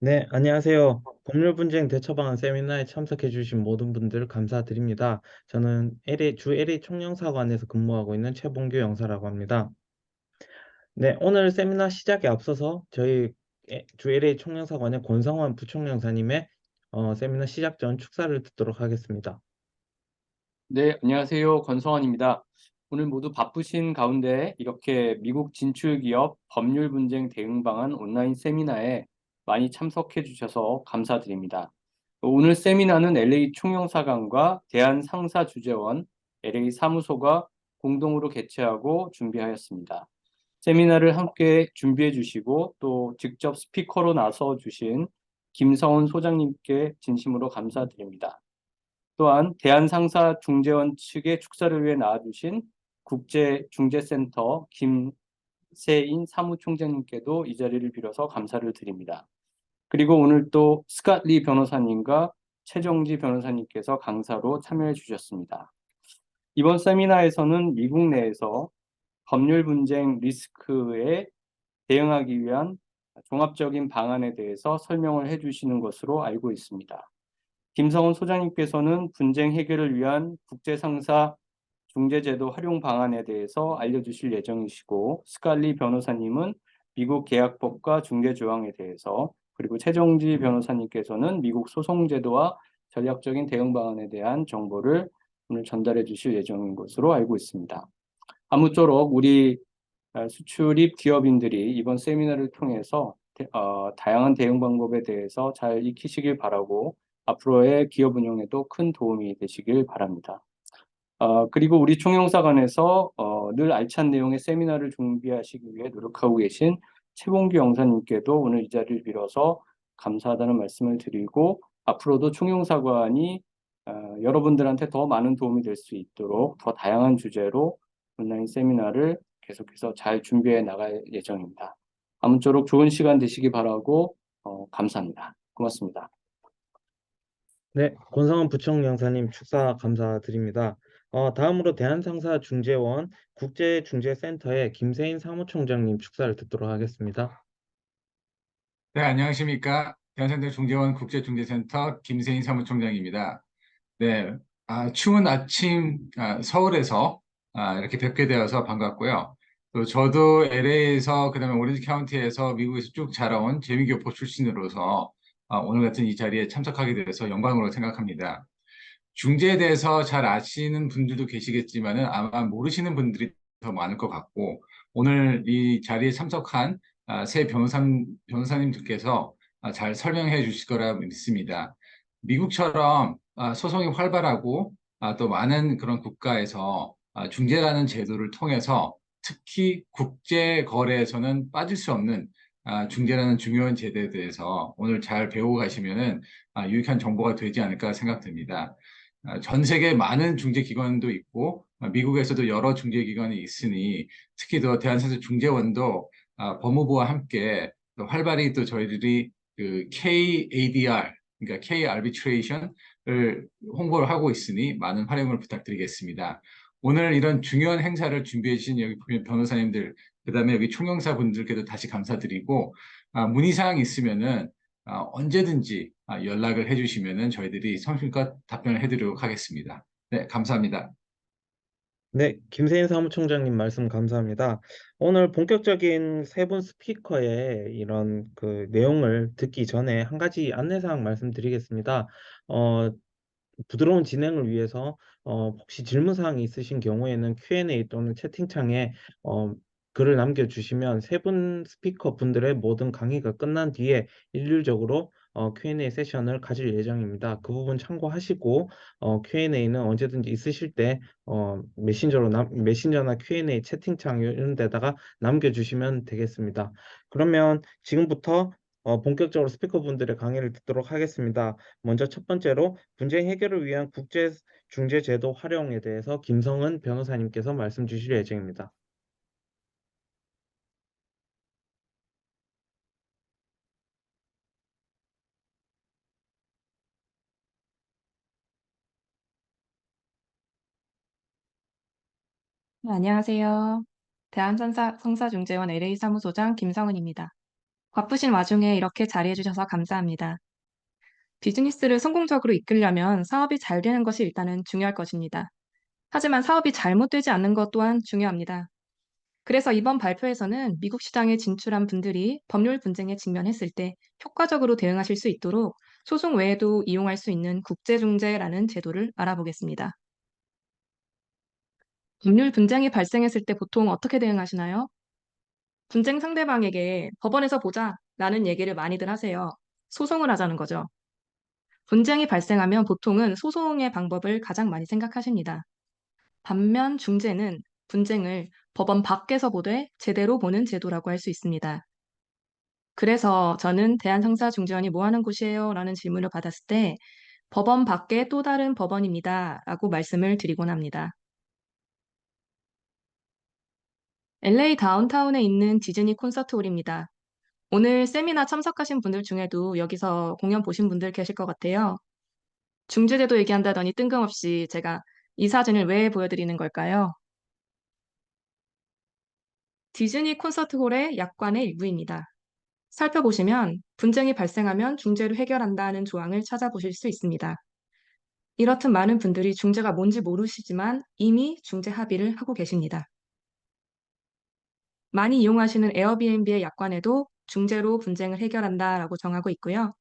네, 안녕하세요. 법률 분쟁 대처 방안 세미나에 참석해 주신 모든 분들 감사드립니다. 저는 주 LA 총영사관에서 근무하고 있는 최봉규 영사라고 합니다. 네, 오늘 세미나 시작에 앞서서 저희 주 LA 총영사관의 권성환 부총영사님의 세미나 시작 전 축사를 듣도록 하겠습니다. 네, 안녕하세요. 권성환입니다. 오늘 모두 바쁘신 가운데 이렇게 미국 진출 기업 법률 분쟁 대응 방안 온라인 세미나에 많이 참석해 주셔서 감사드립니다. 오늘 세미나는 LA 총영사관과 대한상사주재원 LA 사무소가 공동으로 개최하고 준비하였습니다. 세미나를 함께 준비해 주시고 또 직접 스피커로 나서 주신 김성훈 소장님께 진심으로 감사드립니다. 또한 대한상사중재원 측의 축사를 위해 나와주신 국제중재센터 김세인 사무총장님께도 이 자리를 빌어서 감사를 드립니다. 그리고 오늘 또 스캇리 변호사님과 최정지 변호사님께서 강사로 참여해 주셨습니다. 이번 세미나에서는 미국 내에서 법률 분쟁 리스크에 대응하기 위한 종합적인 방안에 대해서 설명을 해주시는 것으로 알고 있습니다. 김성훈 소장님께서는 분쟁 해결을 위한 국제상사 중재제도 활용 방안에 대해서 알려주실 예정이시고, 스칼리 변호사님은 미국 계약법과 중재조항에 대해서, 그리고 최정지 변호사님께서는 미국 소송제도와 전략적인 대응 방안에 대한 정보를 오늘 전달해 주실 예정인 것으로 알고 있습니다. 아무쪼록 우리 수출입 기업인들이 이번 세미나를 통해서 다양한 대응 방법에 대해서 잘 익히시길 바라고 앞으로의 기업 운영에도 큰 도움이 되시길 바랍니다. 그리고 우리 총영사관에서 늘 알찬 내용의 세미나를 준비하시기 위해 노력하고 계신 최봉규 영사님께도 오늘 이 자리를 빌어서 감사하다는 말씀을 드리고 앞으로도 총영사관이 여러분들한테 더 많은 도움이 될 수 있도록 더 다양한 주제로 온라인 세미나를 계속해서 잘 준비해 나갈 예정입니다. 아무쪼록 좋은 시간 되시기 바라고 감사합니다. 고맙습니다. 네, 권성환 부총영사님 축사 감사드립니다. 다음으로 대한상사중재원 국제중재센터의 김세인 사무총장님 축사를 듣도록 하겠습니다. 네, 안녕하십니까. 대한상대 중재원 국제중재센터 김세인 사무총장입니다. 네, 추운 아침 서울에서 이렇게 뵙게 되어서 반갑고요. 또 저도 LA에서 그다음에 오렌지 카운티에서 미국에서 쭉 자라온 재미교포 출신으로서 오늘 같은 이 자리에 참석하게 돼서 영광으로 생각합니다. 중재에 대해서 잘 아시는 분들도 계시겠지만은 아마 모르시는 분들이 더 많을 것 같고 오늘 이 자리에 참석한 세 변호사님들께서 잘 설명해 주실 거라 믿습니다. 미국처럼 소송이 활발하고 또 많은 그런 국가에서 중재라는 제도를 통해서 특히 국제 거래에서는 빠질 수 없는 중재라는 중요한 제도에 대해서 오늘 잘 배우고 가시면은 유익한 정보가 되지 않을까 생각됩니다. 전 세계 많은 중재기관도 있고 미국에서도 여러 중재기관이 있으니 특히 더 대한상사중재원도 법무부와 함께 또 활발히 또 저희들이 그 KADR 그러니까 K Arbitration을 홍보를 하고 있으니 많은 활용을 부탁드리겠습니다. 오늘 이런 중요한 행사를 준비해 주신 여기 변호사님들 그다음에 여기 총영사 분들께도 다시 감사드리고 문의사항 있으면은 언제든지 연락을 해주시면은 저희들이 성실껏 답변을 해드리도록 하겠습니다. 네, 감사합니다. 네, 김세인 사무총장님 말씀 감사합니다. 오늘 본격적인 세 분 스피커의 이런 그 내용을 듣기 전에 한 가지 안내사항 말씀드리겠습니다. 어, 부드러운 진행을 위해서 혹시 질문 사항이 있으신 경우에는 Q&A 또는 채팅창에 글을 남겨주시면 세 분 스피커 분들의 모든 강의가 끝난 뒤에 일률적으로 Q&A 세션을 가질 예정입니다. 그 부분 참고하시고 Q&A는 언제든지 있으실 때 메신저나 Q&A 채팅창 이런 데다가 남겨주시면 되겠습니다. 그러면 지금부터 본격적으로 스피커분들의 강의를 듣도록 하겠습니다. 먼저 첫 번째로 분쟁 해결을 위한 국제 중재 제도 활용에 대해서 김성은 변호사님께서 말씀 주실 예정입니다. 네, 안녕하세요. 대한상사중재원 LA 사무소장 김성은입니다. 바쁘신 와중에 이렇게 자리해 주셔서 감사합니다. 비즈니스를 성공적으로 이끌려면 사업이 잘 되는 것이 일단은 중요할 것입니다. 하지만 사업이 잘못되지 않는 것 또한 중요합니다. 그래서 이번 발표에서는 미국 시장에 진출한 분들이 법률 분쟁에 직면했을 때 효과적으로 대응하실 수 있도록 소송 외에도 이용할 수 있는 국제중재라는 제도를 알아보겠습니다. 법률 분쟁이 발생했을 때 보통 어떻게 대응하시나요? 분쟁 상대방에게 법원에서 보자 라는 얘기를 많이들 하세요. 소송을 하자는 거죠. 분쟁이 발생하면 보통은 소송의 방법을 가장 많이 생각하십니다. 반면 중재는 분쟁을 법원 밖에서 보되 제대로 보는 제도라고 할 수 있습니다. 그래서 저는 대한상사중재원이 뭐 하는 곳이에요? 라는 질문을 받았을 때 법원 밖에 또 다른 법원입니다. 라고 말씀을 드리곤 합니다. LA 다운타운에 있는 디즈니 콘서트홀입니다. 오늘 세미나 참석하신 분들 중에도 여기서 공연 보신 분들 계실 것 같아요. 중재제도 얘기한다더니 뜬금없이 제가 이 사진을 왜 보여드리는 걸까요? 디즈니 콘서트홀의 약관의 일부입니다. 살펴보시면 분쟁이 발생하면 중재로 해결한다는 조항을 찾아보실 수 있습니다. 이렇듯 많은 분들이 중재가 뭔지 모르시지만 이미 중재 합의를 하고 계십니다. 많이 이용하시는 에어비앤비의 약관에도 중재로 분쟁을 해결한다라고 정하고 있고요.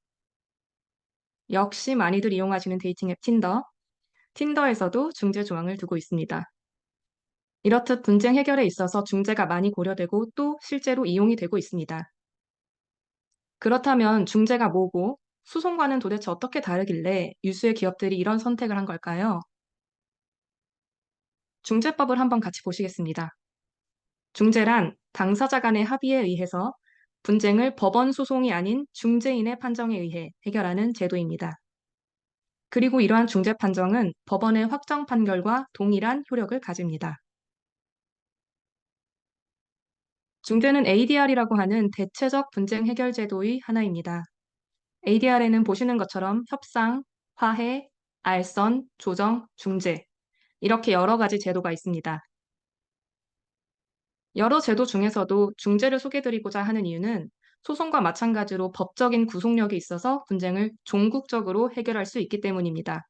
역시 많이들 이용하시는 데이팅 앱 틴더에서도 중재 조항을 두고 있습니다. 이렇듯 분쟁 해결에 있어서 중재가 많이 고려되고 또 실제로 이용이 되고 있습니다. 그렇다면 중재가 뭐고 소송과는 도대체 어떻게 다르길래 유수의 기업들이 이런 선택을 한 걸까요? 중재법을 한번 같이 보시겠습니다. 중재란 당사자 간의 합의에 의해서 분쟁을 법원 소송이 아닌 중재인의 판정에 의해 해결하는 제도입니다. 그리고 이러한 중재 판정은 법원의 확정 판결과 동일한 효력을 가집니다. 중재는 ADR이라고 하는 대체적 분쟁 해결 제도의 하나입니다. ADR에는 보시는 것처럼 협상, 화해, 알선, 조정, 중재 이렇게 여러 가지 제도가 있습니다. 여러 제도 중에서도 중재를 소개드리고자 하는 이유는 소송과 마찬가지로 법적인 구속력이 있어서 분쟁을 종국적으로 해결할 수 있기 때문입니다.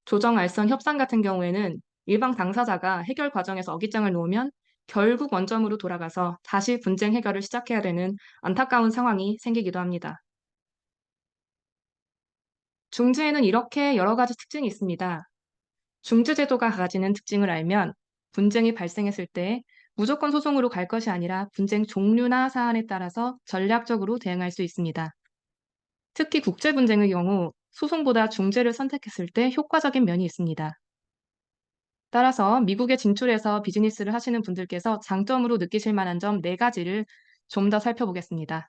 조정, 알선, 협상 같은 경우에는 일방 당사자가 해결 과정에서 어깃장을 놓으면 결국 원점으로 돌아가서 다시 분쟁 해결을 시작해야 되는 안타까운 상황이 생기기도 합니다. 중재에는 이렇게 여러 가지 특징이 있습니다. 중재제도가 가지는 특징을 알면 분쟁이 발생했을 때 무조건 소송으로 갈 것이 아니라 분쟁 종류나 사안에 따라서 전략적으로 대응할 수 있습니다. 특히 국제 분쟁의 경우 소송보다 중재를 선택했을 때 효과적인 면이 있습니다. 따라서 미국에 진출해서 비즈니스를 하시는 분들께서 장점으로 느끼실 만한 점 4가지를 좀 더 살펴보겠습니다.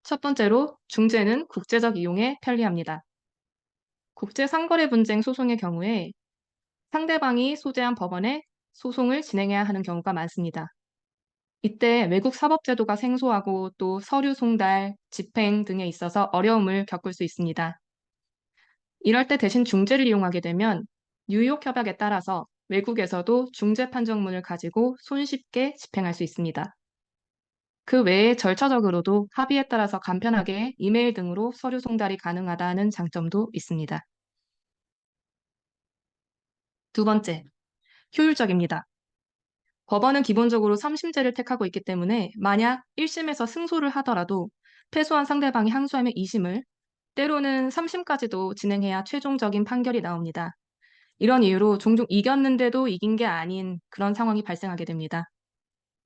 첫 번째로 중재는 국제적 이용에 편리합니다. 국제 상거래 분쟁 소송의 경우에 상대방이 소재한 법원에 소송을 진행해야 하는 경우가 많습니다. 이때 외국 사법제도가 생소하고 또 서류 송달, 집행 등에 있어서 어려움을 겪을 수 있습니다. 이럴 때 대신 중재를 이용하게 되면 뉴욕 협약에 따라서 외국에서도 중재 판정문을 가지고 손쉽게 집행할 수 있습니다. 그 외에 절차적으로도 합의에 따라서 간편하게 이메일 등으로 서류 송달이 가능하다는 장점도 있습니다. 두 번째, 효율적입니다. 법원은 기본적으로 3심제를 택하고 있기 때문에 만약 1심에서 승소를 하더라도 패소한 상대방이 항소하면 2심을, 때로는 3심까지도 진행해야 최종적인 판결이 나옵니다. 이런 이유로 종종 이겼는데도 이긴 게 아닌 그런 상황이 발생하게 됩니다.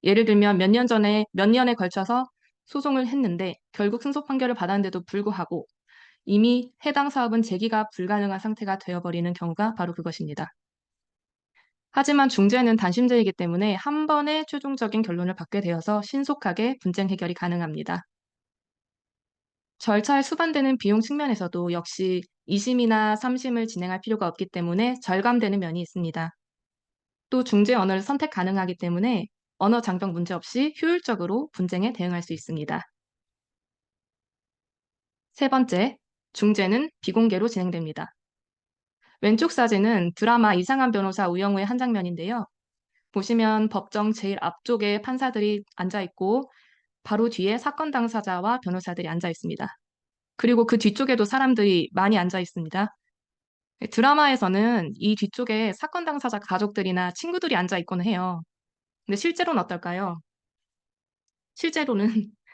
예를 들면 몇 년에 걸쳐서 소송을 했는데 결국 승소 판결을 받았는데도 불구하고 이미 해당 사업은 재기가 불가능한 상태가 되어버리는 경우가 바로 그것입니다. 하지만 중재는 단심제이기 때문에 한 번에 최종적인 결론을 받게 되어서 신속하게 분쟁 해결이 가능합니다. 절차에 수반되는 비용 측면에서도 역시 2심이나 3심을 진행할 필요가 없기 때문에 절감되는 면이 있습니다. 또 중재 언어를 선택 가능하기 때문에 언어 장벽 문제 없이 효율적으로 분쟁에 대응할 수 있습니다. 세 번째, 중재는 비공개로 진행됩니다. 왼쪽 사진은 드라마 이상한 변호사 우영우의 한 장면인데요. 보시면 법정 제일 앞쪽에 판사들이 앉아 있고 바로 뒤에 사건 당사자와 변호사들이 앉아 있습니다. 그리고 그 뒤쪽에도 사람들이 많이 앉아 있습니다. 드라마에서는 이 뒤쪽에 사건 당사자 가족들이나 친구들이 앉아 있곤 해요. 근데 실제로는 어떨까요? 실제로는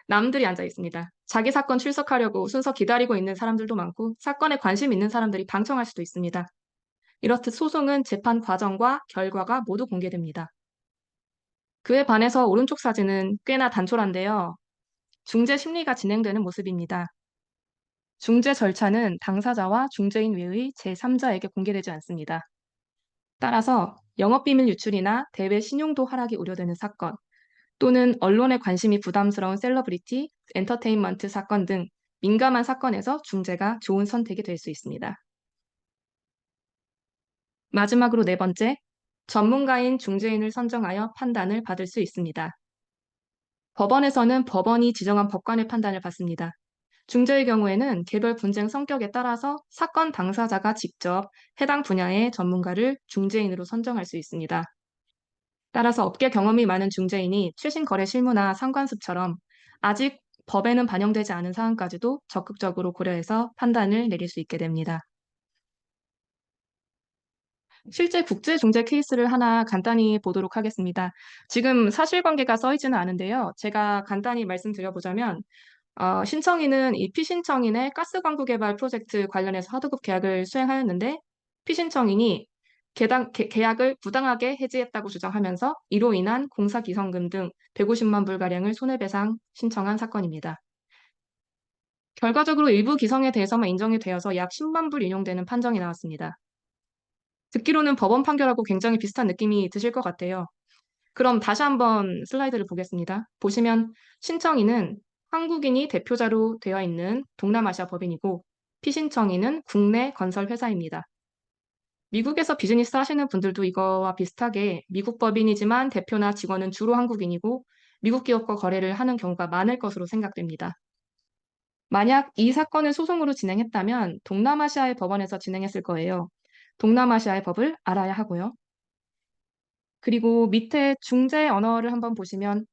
남들이 앉아 있습니다. 자기 사건 출석하려고 순서 기다리고 있는 사람들도 많고 사건에 관심 있는 사람들이 방청할 수도 있습니다. 이렇듯 소송은 재판 과정과 결과가 모두 공개됩니다. 그에 반해서 오른쪽 사진은 꽤나 단촐한데요. 중재 심리가 진행되는 모습입니다. 중재 절차는 당사자와 중재인 외의 제3자에게 공개되지 않습니다. 따라서 영업비밀 유출이나 대외 신용도 하락이 우려되는 사건, 또는 언론의 관심이 부담스러운 셀러브리티, 엔터테인먼트 사건 등 민감한 사건에서 중재가 좋은 선택이 될 수 있습니다. 마지막으로 네 번째, 전문가인 중재인을 선정하여 판단을 받을 수 있습니다. 법원에서는 법원이 지정한 법관의 판단을 받습니다. 중재의 경우에는 개별 분쟁 성격에 따라서 사건 당사자가 직접 해당 분야의 전문가를 중재인으로 선정할 수 있습니다. 따라서 업계 경험이 많은 중재인이 최신 거래 실무나 상관습처럼 아직 법에는 반영되지 않은 사항까지도 적극적으로 고려해서 판단을 내릴 수 있게 됩니다. 실제 국제 중재 케이스를 하나 간단히 보도록 하겠습니다. 지금 사실관계가 써 있지는 않은데요. 제가 간단히 말씀드려보자면 신청인은 이 피신청인의 가스 광구 개발 프로젝트 관련해서 하도급 계약을 수행하였는데 피신청인이 계약을 부당하게 해지했다고 주장하면서 이로 인한 공사 기성금 등 150만 불가량을 손해배상 신청한 사건입니다. 결과적으로 일부 기성에 대해서만 인정이 되어서 약 10만 불 인용되는 판정이 나왔습니다. 듣기로는 법원 판결하고 굉장히 비슷한 느낌이 드실 것 같아요. 그럼 다시 한번 슬라이드를 보겠습니다. 보시면 신청인은 한국인이 대표자로 되어 있는 동남아시아 법인이고 피신청인은 국내 건설 회사입니다. 미국에서 비즈니스 하시는 분들도 이거와 비슷하게 미국 법인이지만 대표나 직원은 주로 한국인이고 미국 기업과 거래를 하는 경우가 많을 것으로 생각됩니다. 만약 이 사건을 소송으로 진행했다면 동남아시아의 법원에서 진행했을 거예요. 동남아시아의 법을 알아야 하고요. 그리고 밑에 중재 언어를 한번 보시면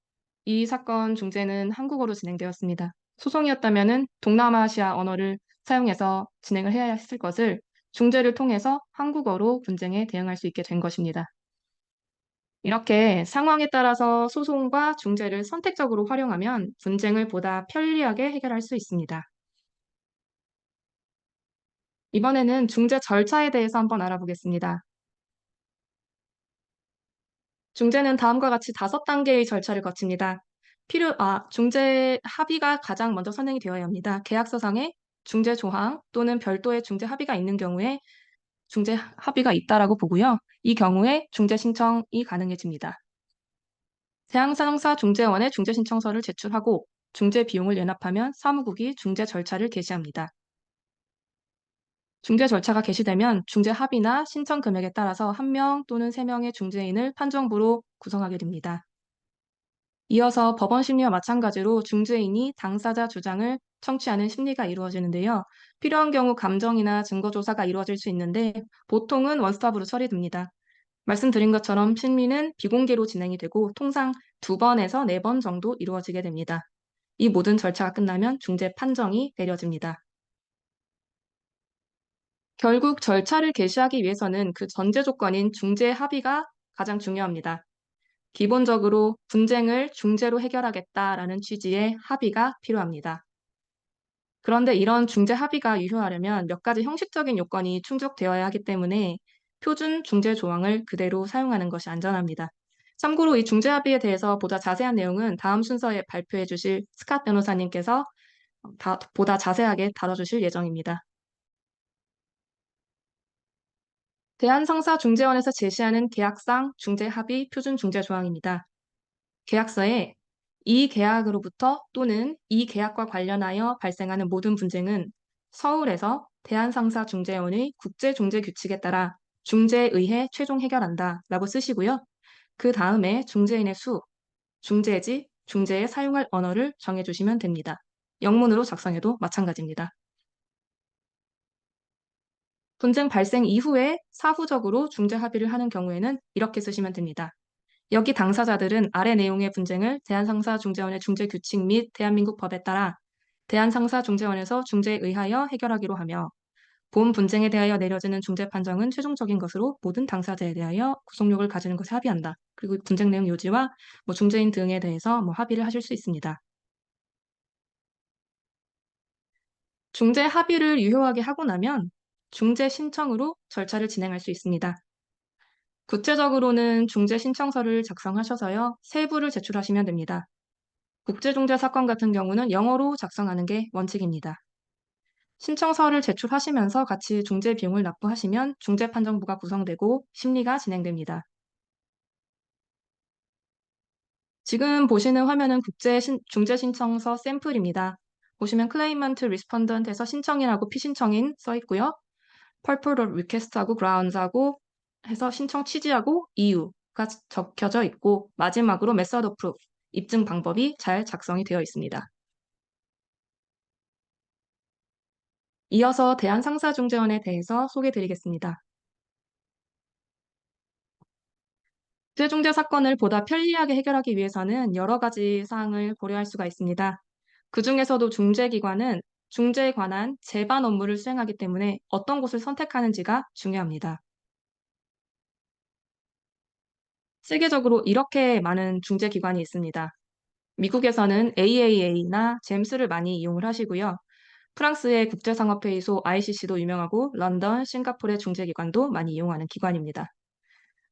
이 사건 중재는 한국어로 진행되었습니다. 소송이었다면 동남아시아 언어를 사용해서 진행을 해야 했을 것을 중재를 통해서 한국어로 분쟁에 대응할 수 있게 된 것입니다. 이렇게 상황에 따라서 소송과 중재를 선택적으로 활용하면 분쟁을 보다 편리하게 해결할 수 있습니다. 이번에는 중재 절차에 대해서 한번 알아보겠습니다. 중재는 다음과 같이 5단계의 절차를 거칩니다. 중재 합의가 가장 먼저 선행이 되어야 합니다. 계약서상에 중재 조항 또는 별도의 중재 합의가 있는 경우에 중재 합의가 있다라고 보고요. 이 경우에 중재 신청이 가능해집니다. 대항사정사 중재원에 중재 신청서를 제출하고 중재 비용을 연합하면 사무국이 중재 절차를 개시합니다. 중재 절차가 개시되면 중재 합의나 신청 금액에 따라서 1명 또는 3명의 중재인을 판정부로 구성하게 됩니다. 이어서 법원 심리와 마찬가지로 중재인이 당사자 주장을 청취하는 심리가 이루어지는데요. 필요한 경우 감정이나 증거 조사가 이루어질 수 있는데 보통은 원스톱으로 처리됩니다. 말씀드린 것처럼 심리는 비공개로 진행이 되고 통상 2번에서 4번 정도 이루어지게 됩니다. 이 모든 절차가 끝나면 중재 판정이 내려집니다. 결국 절차를 개시하기 위해서는 그 전제 조건인 중재 합의가 가장 중요합니다. 기본적으로 분쟁을 중재로 해결하겠다라는 취지의 합의가 필요합니다. 그런데 이런 중재 합의가 유효하려면 몇 가지 형식적인 요건이 충족되어야 하기 때문에 표준 중재 조항을 그대로 사용하는 것이 안전합니다. 참고로 이 중재 합의에 대해서 보다 자세한 내용은 다음 순서에 발표해 주실 스캇 변호사님께서 보다 자세하게 다뤄주실 예정입니다. 대한상사중재원에서 제시하는 계약상 중재합의 표준 중재 조항입니다. 계약서에 이 계약으로부터 또는 이 계약과 관련하여 발생하는 모든 분쟁은 서울에서 대한상사중재원의 국제중재규칙에 따라 중재에 의해 최종 해결한다 라고 쓰시고요. 그 다음에 중재인의 수, 중재지, 중재에 사용할 언어를 정해주시면 됩니다. 영문으로 작성해도 마찬가지입니다. 분쟁 발생 이후에 사후적으로 중재 합의를 하는 경우에는 이렇게 쓰시면 됩니다. 여기 당사자들은 아래 내용의 분쟁을 대한상사중재원의 중재규칙 및 대한민국 법에 따라 대한상사중재원에서 중재에 의하여 해결하기로 하며 본 분쟁에 대하여 내려지는 중재 판정은 최종적인 것으로 모든 당사자에 대하여 구속력을 가지는 것에 합의한다. 그리고 분쟁 내용 요지와 중재인 등에 대해서 합의를 하실 수 있습니다. 중재 합의를 유효하게 하고 나면 중재 신청으로 절차를 진행할 수 있습니다. 구체적으로는 중재 신청서를 작성하셔서요, 세부를 제출하시면 됩니다. 국제중재 사건 같은 경우는 영어로 작성하는 게 원칙입니다. 신청서를 제출하시면서 같이 중재 비용을 납부하시면 중재판정부가 구성되고 심리가 진행됩니다. 지금 보시는 화면은 중재 신청서 샘플입니다. 보시면 claimant, respondent에서 신청인하고 피신청인 써 있고요. purport of request하고 grounds하고 해서 신청 취지하고 이유가 적혀져 있고 마지막으로 method of proof, 입증 방법이 잘 작성이 되어 있습니다. 이어서 대한상사중재원에 대해서 소개드리겠습니다. 국제중재 사건을 보다 편리하게 해결하기 위해서는 여러 가지 사항을 고려할 수가 있습니다. 그 중에서도 중재기관은 중재에 관한 재반 업무를 수행하기 때문에 어떤 곳을 선택하는지가 중요합니다. 세계적으로 이렇게 많은 중재기관이 있습니다. 미국에서는 AAA나 잼스를 많이 이용을 하시고요. 프랑스의 국제상업회의소 ICC도 유명하고 런던, 싱가포르의 중재기관도 많이 이용하는 기관입니다.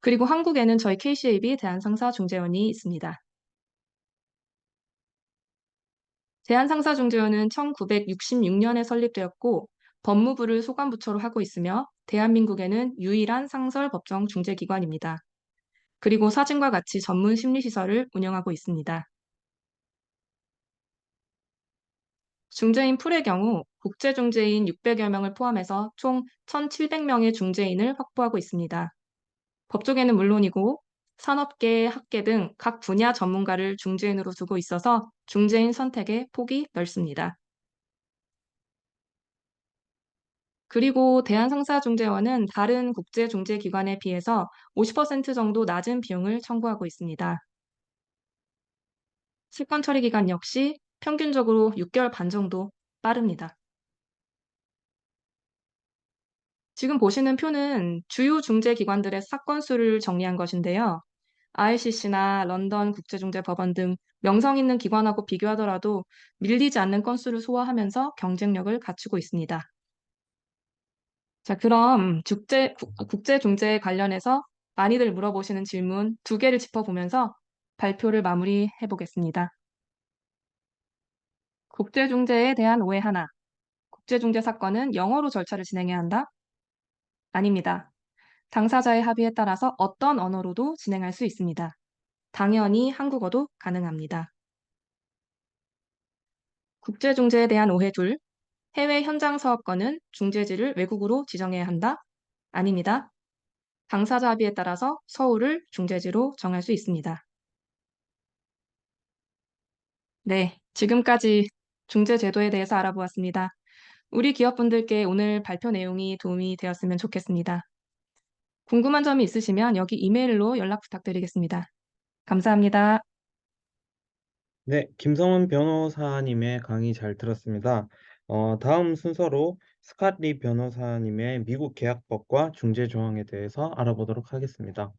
그리고 한국에는 저희 KCAB 대한상사중재원이 있습니다. 대한상사중재원은 1966년에 설립되었고 법무부를 소관부처로 하고 있으며 대한민국에는 유일한 상설법정 중재기관입니다. 그리고 사진과 같이 전문 심리시설을 운영하고 있습니다. 중재인 풀의 경우 국제중재인 600여 명을 포함해서 총 1,700명의 중재인을 확보하고 있습니다. 법조계는 물론이고 산업계, 학계 등 각 분야 전문가를 중재인으로 두고 있어서 중재인 선택의 폭이 넓습니다. 그리고 대한상사중재원은 다른 국제중재기관에 비해서 50% 정도 낮은 비용을 청구하고 있습니다. 실권 처리 기간 역시 평균적으로 6개월 반 정도 빠릅니다. 지금 보시는 표는 주요 중재기관들의 사건 수를 정리한 것인데요. ICC나 런던 국제중재법원 등 명성 있는 기관하고 비교하더라도 밀리지 않는 건수를 소화하면서 경쟁력을 갖추고 있습니다. 자, 그럼 국제중재 관련해서 많이들 물어보시는 질문 2개를 짚어보면서 발표를 마무리해 보겠습니다. 국제중재에 대한 오해 하나. 국제중재 사건은 영어로 절차를 진행해야 한다? 아닙니다. 당사자의 합의에 따라서 어떤 언어로도 진행할 수 있습니다. 당연히 한국어도 가능합니다. 국제중재에 대한 오해 둘. 해외 현장 사업권은 중재지를 외국으로 지정해야 한다? 아닙니다. 당사자 합의에 따라서 서울을 중재지로 정할 수 있습니다. 네, 지금까지 중재제도에 대해서 알아보았습니다. 우리 기업분들께 오늘 발표 내용이 도움이 되었으면 좋겠습니다. 궁금한 점이 있으시면 여기 이메일로 연락 부탁드리겠습니다. 감사합니다. 네, 김성은 변호사님의 강의 잘 들었습니다. 다음 순서로 스캇리 변호사님의 미국 계약법과 중재 조항에 대해서 알아보도록 하겠습니다.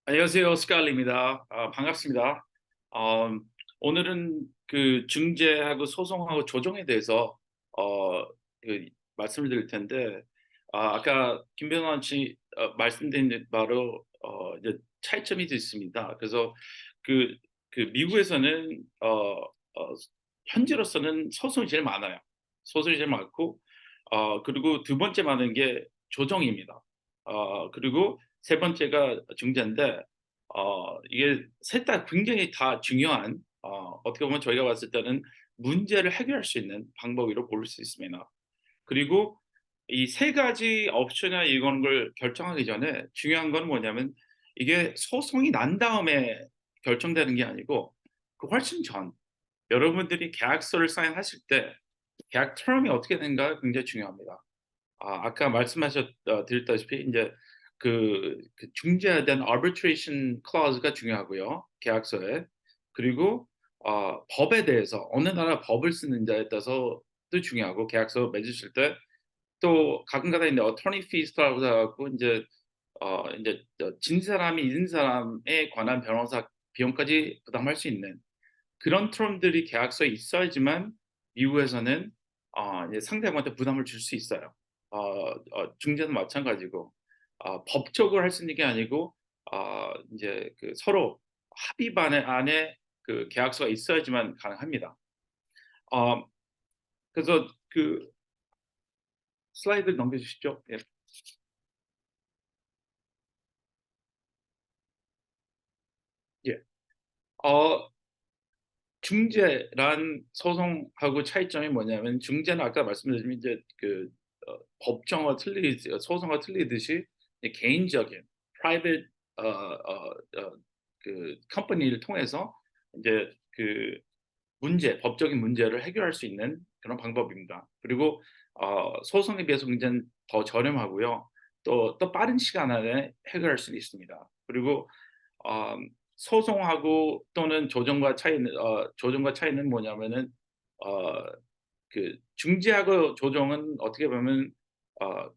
안녕하세요. 스칼리입니다. 반갑습니다. 어, 오늘은 그 중재하고 소송하고 조정에 대해서 말씀을 드릴 텐데, 아까 김 변호사님 말씀드린 바로 이제 차이점이 있습니다. 그래서 그, 그 미국에서는 현재로서는 소송이 제일 많아요. 소송이 제일 많고, 그리고 두 번째 많은 게 조정입니다. 그리고 세 번째가 중재인데, 이게 셋 다 굉장히 다 중요한, 어떻게 보면 저희가 봤을 때는 문제를 해결할 수 있는 방법으로 볼 수 있습니다. 그리고 이 세 가지 옵션이나 이런 걸 결정하기 전에 중요한 건 뭐냐면, 이게 소송이 난 다음에 결정되는 게 아니고 그 훨씬 전, 여러분들이 계약서를 사인하실 때 계약 term이 어떻게 되는가 굉장히 중요합니다. 아까 드렸다시피 이제 그 중재에 대한 arbitration clause가 중요하고요. 계약서에. 그리고 법에 대해서 어느 나라 법을 쓰는지에 따라서도 중요하고 계약서 맺으실 때 또 가끔가다 이제 attorney fees라고 해 갖고 인제 인제 진 사람이 잃은 사람에 관한 변호사 비용까지 부담할 수 있는 그런 term들이 계약서에 있어야지만 미국에서는 이제 상대방한테 부담을 줄 수 있어요. 중재도 마찬가지고 법적으로 할 수 있는 게 아니고 인제 그 서로 합의반의 안에 그 계약서가 있어야지만 가능합니다. 어 그래서 그 슬라이드 넘겨 주시죠. 예. 예. 어 중재란 소송하고 차이점이 뭐냐면 중재는 아까 말씀드린 이제 그 법정과 소송과 틀리듯이 이 개인적인 private 그 컴퍼니를 통해서 인제 그 법적인 문제를 해결할 수 있는 그런 방법입니다. 그리고 소송에 비해서 굉장히 더 저렴하고요. 또 빠른 시간 안에 해결할 수 있습니다. 그리고 어 소송하고 또는 조정과 차이는 뭐냐면은 어 중재하고 조정은 어떻게 보면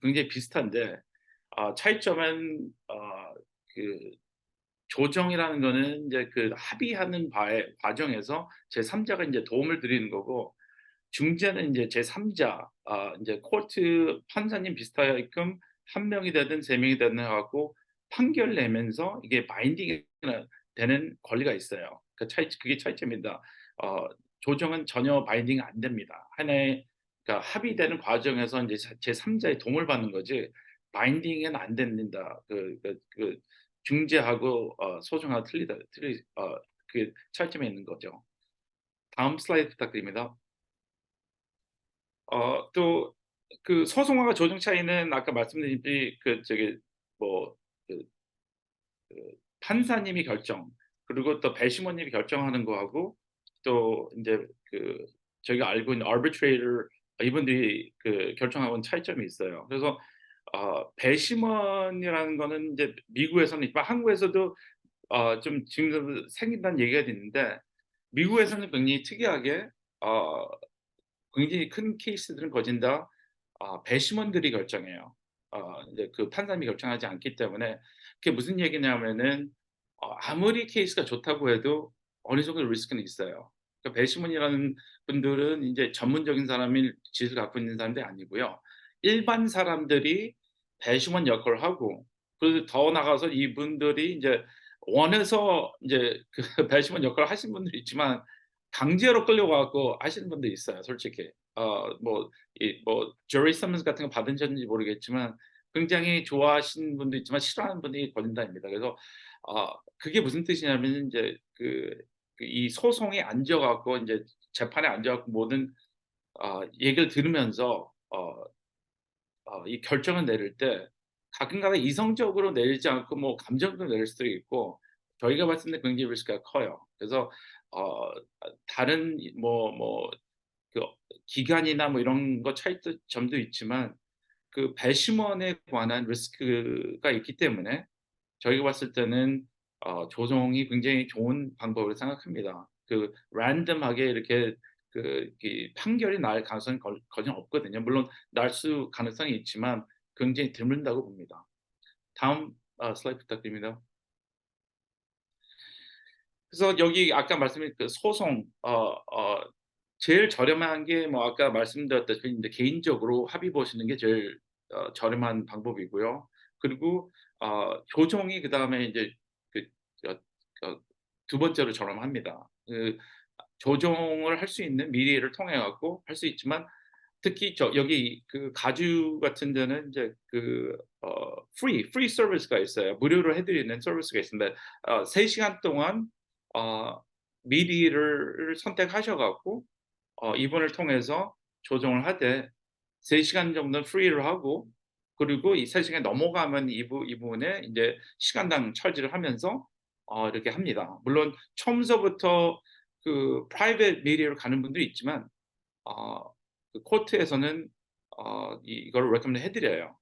굉장히 비슷한데 차이점은 그 조정이라는 거는 인제 그 합의하는 바의 과정에서 제3 자가 인제 도움을 드리는 거고 중재는 인제 제3 자 인제 코트 판사님 비슷하게끔 1 명이 되든 3 명이 되든 해 갖고 판결 내면서 이게 바인딩이 되는 권리가 있어요. 그게 차이점입니다. 어 조정은 전혀 바인딩이 안 됩니다. 하나의 그러니까 합의되는 과정에서 인제 제3 자의 도움을 받는 거지 바인딩은 안 됩니다. 중재하고 소송하고 그 차이점이 있는 거죠. 다음 슬라이드 부탁드립니다. 또 그 소송과 조정 차이는 아까 말씀드린 그 저기 뭐 그 판사님이 그리고 또 배심원님이 결정하는 거하고 또 인제 그 저희가 알고 있는 arbitrator 이분들이 그 결정하고는 차이점이 있어요. 그래서 배심원이라는 거는 인제 미국에서는 있지만 한국에서도 좀 지금 생긴다는 얘기가 있는데 미국에서는 굉장히 특이하게 어 굉장히 큰 케이스들은 거진 다 배심원들이 결정해요. 인제 그 판사님이 결정하지 않기 때문에 그게 무슨 얘기냐면은 아무리 케이스가 좋다고 해도 어느 정도 리스크는 있어요. 그러니까 배심원이라는 분들은 인제 전문적인 사람일 지식을 갖고 있는 사람들이 아니고요. 일반 사람들이 배심원 역할을 하고 그리고 더 나아가서 이분들이 인제 원해서 인제 그 배심원 역할을 하신 분들이 있지만 강제로 끌려가 갖고 하시는 분들이 있어요 솔직히. 제리 서먼스 같은 거 받으셨는지 모르겠지만 굉장히 좋아하시는 분도 있지만 싫어하는 분이 걸린다입니다. 그래서 그게 무슨 뜻이냐면 인제 이 소송에 앉아 갖고 인제 재판에 앉아 갖고 모든 얘기를 들으면서 이 결정을 내릴 때 가끔가다 이성적으로 내리지 않고 뭐 감정적으로 내릴 수도 있고 저희가 봤을 때 굉장히 리스크가 커요. 그래서 다른 그 기간이나 뭐 이런 거 차이점도 있지만 그 배심원에 관한 리스크가 있기 때문에 저희가 봤을 때는 조정이 굉장히 좋은 방법으로 생각합니다. 랜덤하게 이렇게 이 판결이 날 가능성이 거진 없거든요. 물론 가능성이 있지만 굉장히 드문다고 봅니다. 다음 슬라이드 부탁드립니다. 그래서 여기 아까 말씀드린 그 소송 제일 저렴한 게 뭐 아까 말씀드렸다시피 인제 개인적으로 합의 보시는 게 제일 저렴한 방법이고요. 그리고 조정이 그다음에 인제 그 어 어 두 번째로 저렴합니다. 조정을 할 수 있는 미디어를 통해 갖고 할 수 있지만 특히 여기 그 가주 같은 데는 인제 프리 서비스가 있어요. 무료로 해 드리는 서비스가 있습니다. 3 시간 동안 미디어를 선택하셔 갖고 이분을 통해서 조정을 하되 3 시간 정도는 프리로 하고 그리고 이 3 시간이 넘어가면 이분의 인제 시간당 charge를 하면서 이렇게 합니다. 물론 처음서부터 그 private media로 가는 분도 있지만 그 코트에서는 이거를 recommend 해 드려요.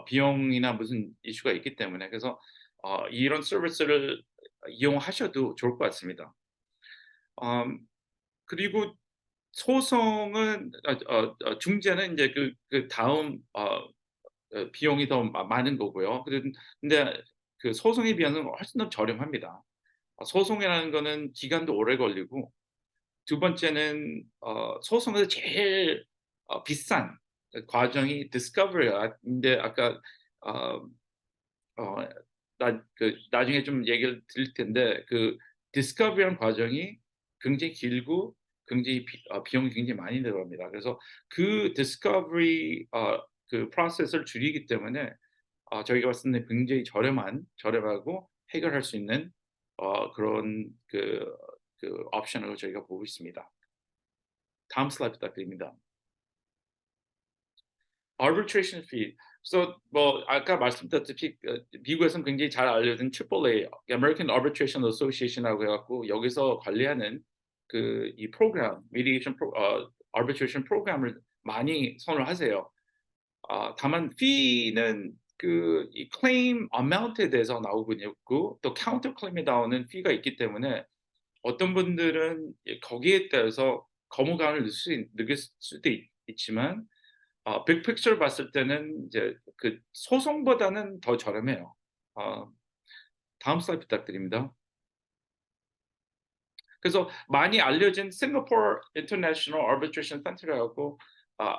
비용이나 무슨 이슈가 있기 때문에 그래서 이런 서비스를 이용하셔도 좋을 것 같습니다. 그리고 소송은 중재는 이제 그 다음 비용이 더 많은 거고요. 근데 그 소송에 비하면 훨씬 더 저렴합니다. 소송이라는 거는 기간도 오래 걸리고 두 번째는 소송에서 제일 비싼 과정이 디스커버리인데 아까 어, 나중에 좀 얘기를 드릴 텐데 그 디스커버리한 과정이 굉장히 길고 굉장히 비용이 굉장히 많이 들어갑니다. 그래서 그 디스커버리 그 프로세스를 줄이기 때문에 저희가 봤을 때 굉장히 저렴하고 해결할 수 있는 그런 그 옵션을 저희가 보고 있습니다. 다음 슬라이드 부탁드립니다. arbitration fee. 그래서 뭐 아까 말씀드렸다시피 미국에서는 굉장히 잘 알려진 AAA, American Arbitration Association이라고 해갖고 여기서 관리하는 그 이 프로그램, arbitration 프로그램을 많이 선호를 하세요. 다만 fee는 그 이 claim amount에 대해서 나오고 있고 또 counter claim에 나오는 fee가 있기 때문에 어떤 분들은 거기에 따라서 거부감을 느낄 수도 있지만 빅픽처를 봤을 때는 이제 그 소송보다는 더 저렴해요. 다음 슬라이드 부탁드립니다. 그래서 많이 알려진 싱가포르 인터내셔널 아비트레이션 센터라고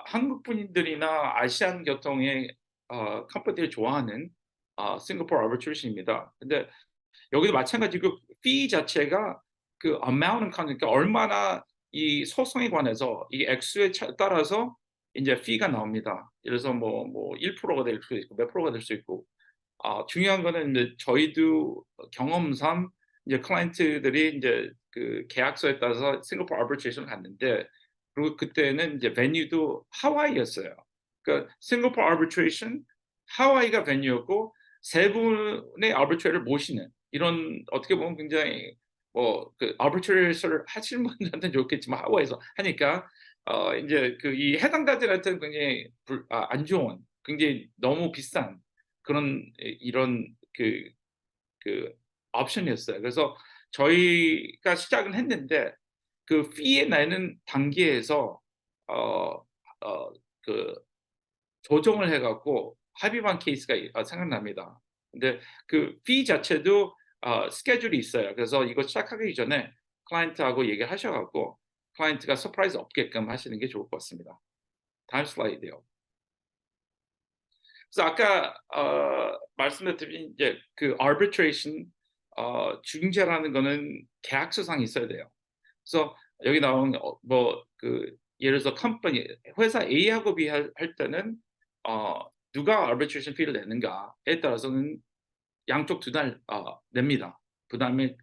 한국 분들이나 아시안 계통의 컴퍼니를 좋아하는 싱가포르 아비트레이션입니다. 근데 여기도 마찬가지고 fee 자체가 그 amount 그러니까 얼마나 이 소송에 관해서 이 액수에 따라서 이제 fee가 나옵니다. 예를 들어서 뭐 1%가 될 수 있고 몇 프로가 될 수 있고 중요한 거는 이제 저희도 경험상 이제 클라이언트들이 이제 그 계약서에 따라서 싱가포르 아비트레이션 갔는데 그리고 그때는 이제 베뉴도 하와이였어요. 그러니까 싱가포르 아비트레이션 하와이가 베뉴였고 세 분의 아비트레이터를 모시는 이런 어떻게 보면 굉장히 그 아비트레이션을 하시는 분들한테는 좋겠지만 하와이에서 하니까 이제 그 이 해당자들한테는 굉장히 안 좋은 굉장히 너무 비싼 그런 이런 그 옵션이었어요. 그래서 저희가 시작은 했는데 그 fee에 내는 단계에서 그 조정을 해갖고 합의반 케이스가 생각납니다. 근데 그 fee 자체도 스케줄이 있어요. 그래서 이거 시작하기 전에 클라이언트하고 얘기를 하셔갖고 클라이언트가 서프라이즈 없게끔 하시는 게 좋을 것 같습니다. 다음 슬라이드요. 그래서 아까 말씀드린 이제 그 arbitration 중재라는 거는 계약서상이 있어야 돼요. 그래서 여기 나온 그 예를 들어서 컴퍼니 회사 A하고 B 할 때는 누가 arbitration fee를 내는가에 따라서는 양쪽 두 달 냅니다. 부담을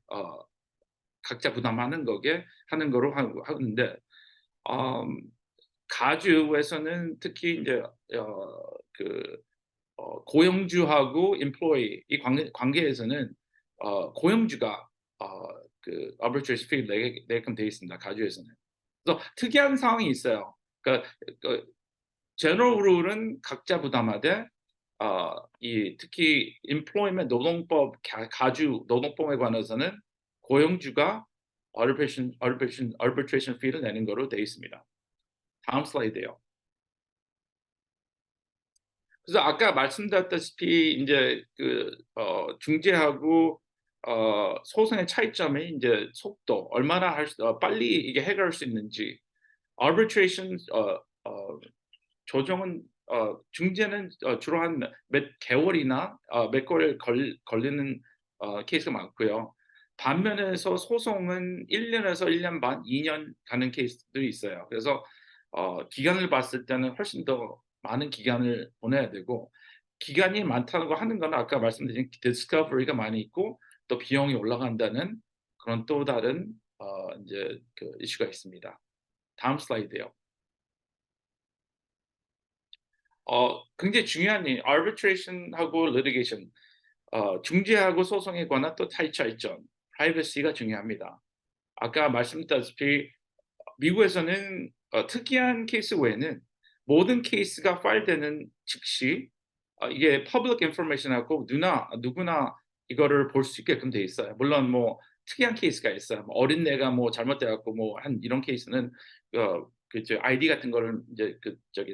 각자 부담하는 거게 하는 거로 하는데 가주에서는 특히 이제 고용주하고 employee 이 관계에서는 고용주가 그 arbitration fee 내게끔 되어 있습니다. 가주에서는. 그래서 특이한 상황이 있어요. 그러니까 general rule은 각자 부담하되 이 특히 employment 노동법 가주 노동법에 관해서는 고용주가 arbitration fee를 내는 거로 되어 있습니다. 다음 슬라이드예요. 그래서 아까 말씀드렸다시피 이제 그 중재하고 소송의 차이점이 이제 속도 얼마나 빨리 이게 해결할 수 있는지 arbitration 조정은 중재는 주로 한 몇 개월이나 몇 개월 걸리는 케이스가 많고요. 반면에서 소송은 1년에서 1년 반, 2년 가는 케이스도 있어요. 그래서 기간을 봤을 때는 훨씬 더 많은 기간을 보내야 되고 기간이 많다는 거 하는 건 아까 말씀드린 디스커버리가 많이 있고 또 비용이 올라간다는 그런 또 다른 이제 그 이슈가 있습니다. 다음 슬라이드요. 굉장히 중요한 일, arbitration하고 litigation, 중재하고 소송에 관한 또 차이점, privacy가 중요합니다. 아까 말씀드렸다시피 미국에서는 특이한 케이스 외에는 모든 케이스가 파일되는 즉시 이게 public information하고 누구나 이거를 볼 수 있게끔 돼 있어요. 물론 뭐 특이한 케이스가 있어요. 뭐 어린애가 뭐 잘못돼갖고 뭐 한 이런 케이스는 아이디 같은 거를 이제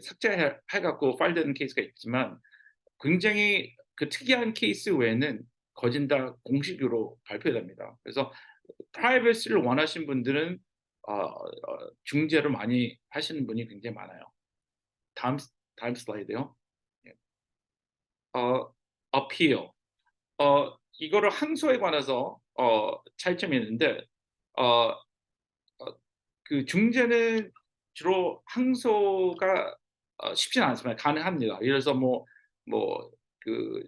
삭제해갖고 파일되는 케이스가 있지만 굉장히 그 특이한 케이스 외에는 거진 다 공식으로 발표됩니다. 그래서 프라이버시를 원하신 분들은 중재를 많이 하시는 분이 굉장히 많아요. 다음 슬라이드요. appeal. 이거를 항소에 관해서 차이점이 있는데 그 중재는 주로 항소가 쉽지는 않습니다. 가능합니다. 예를 들어서 그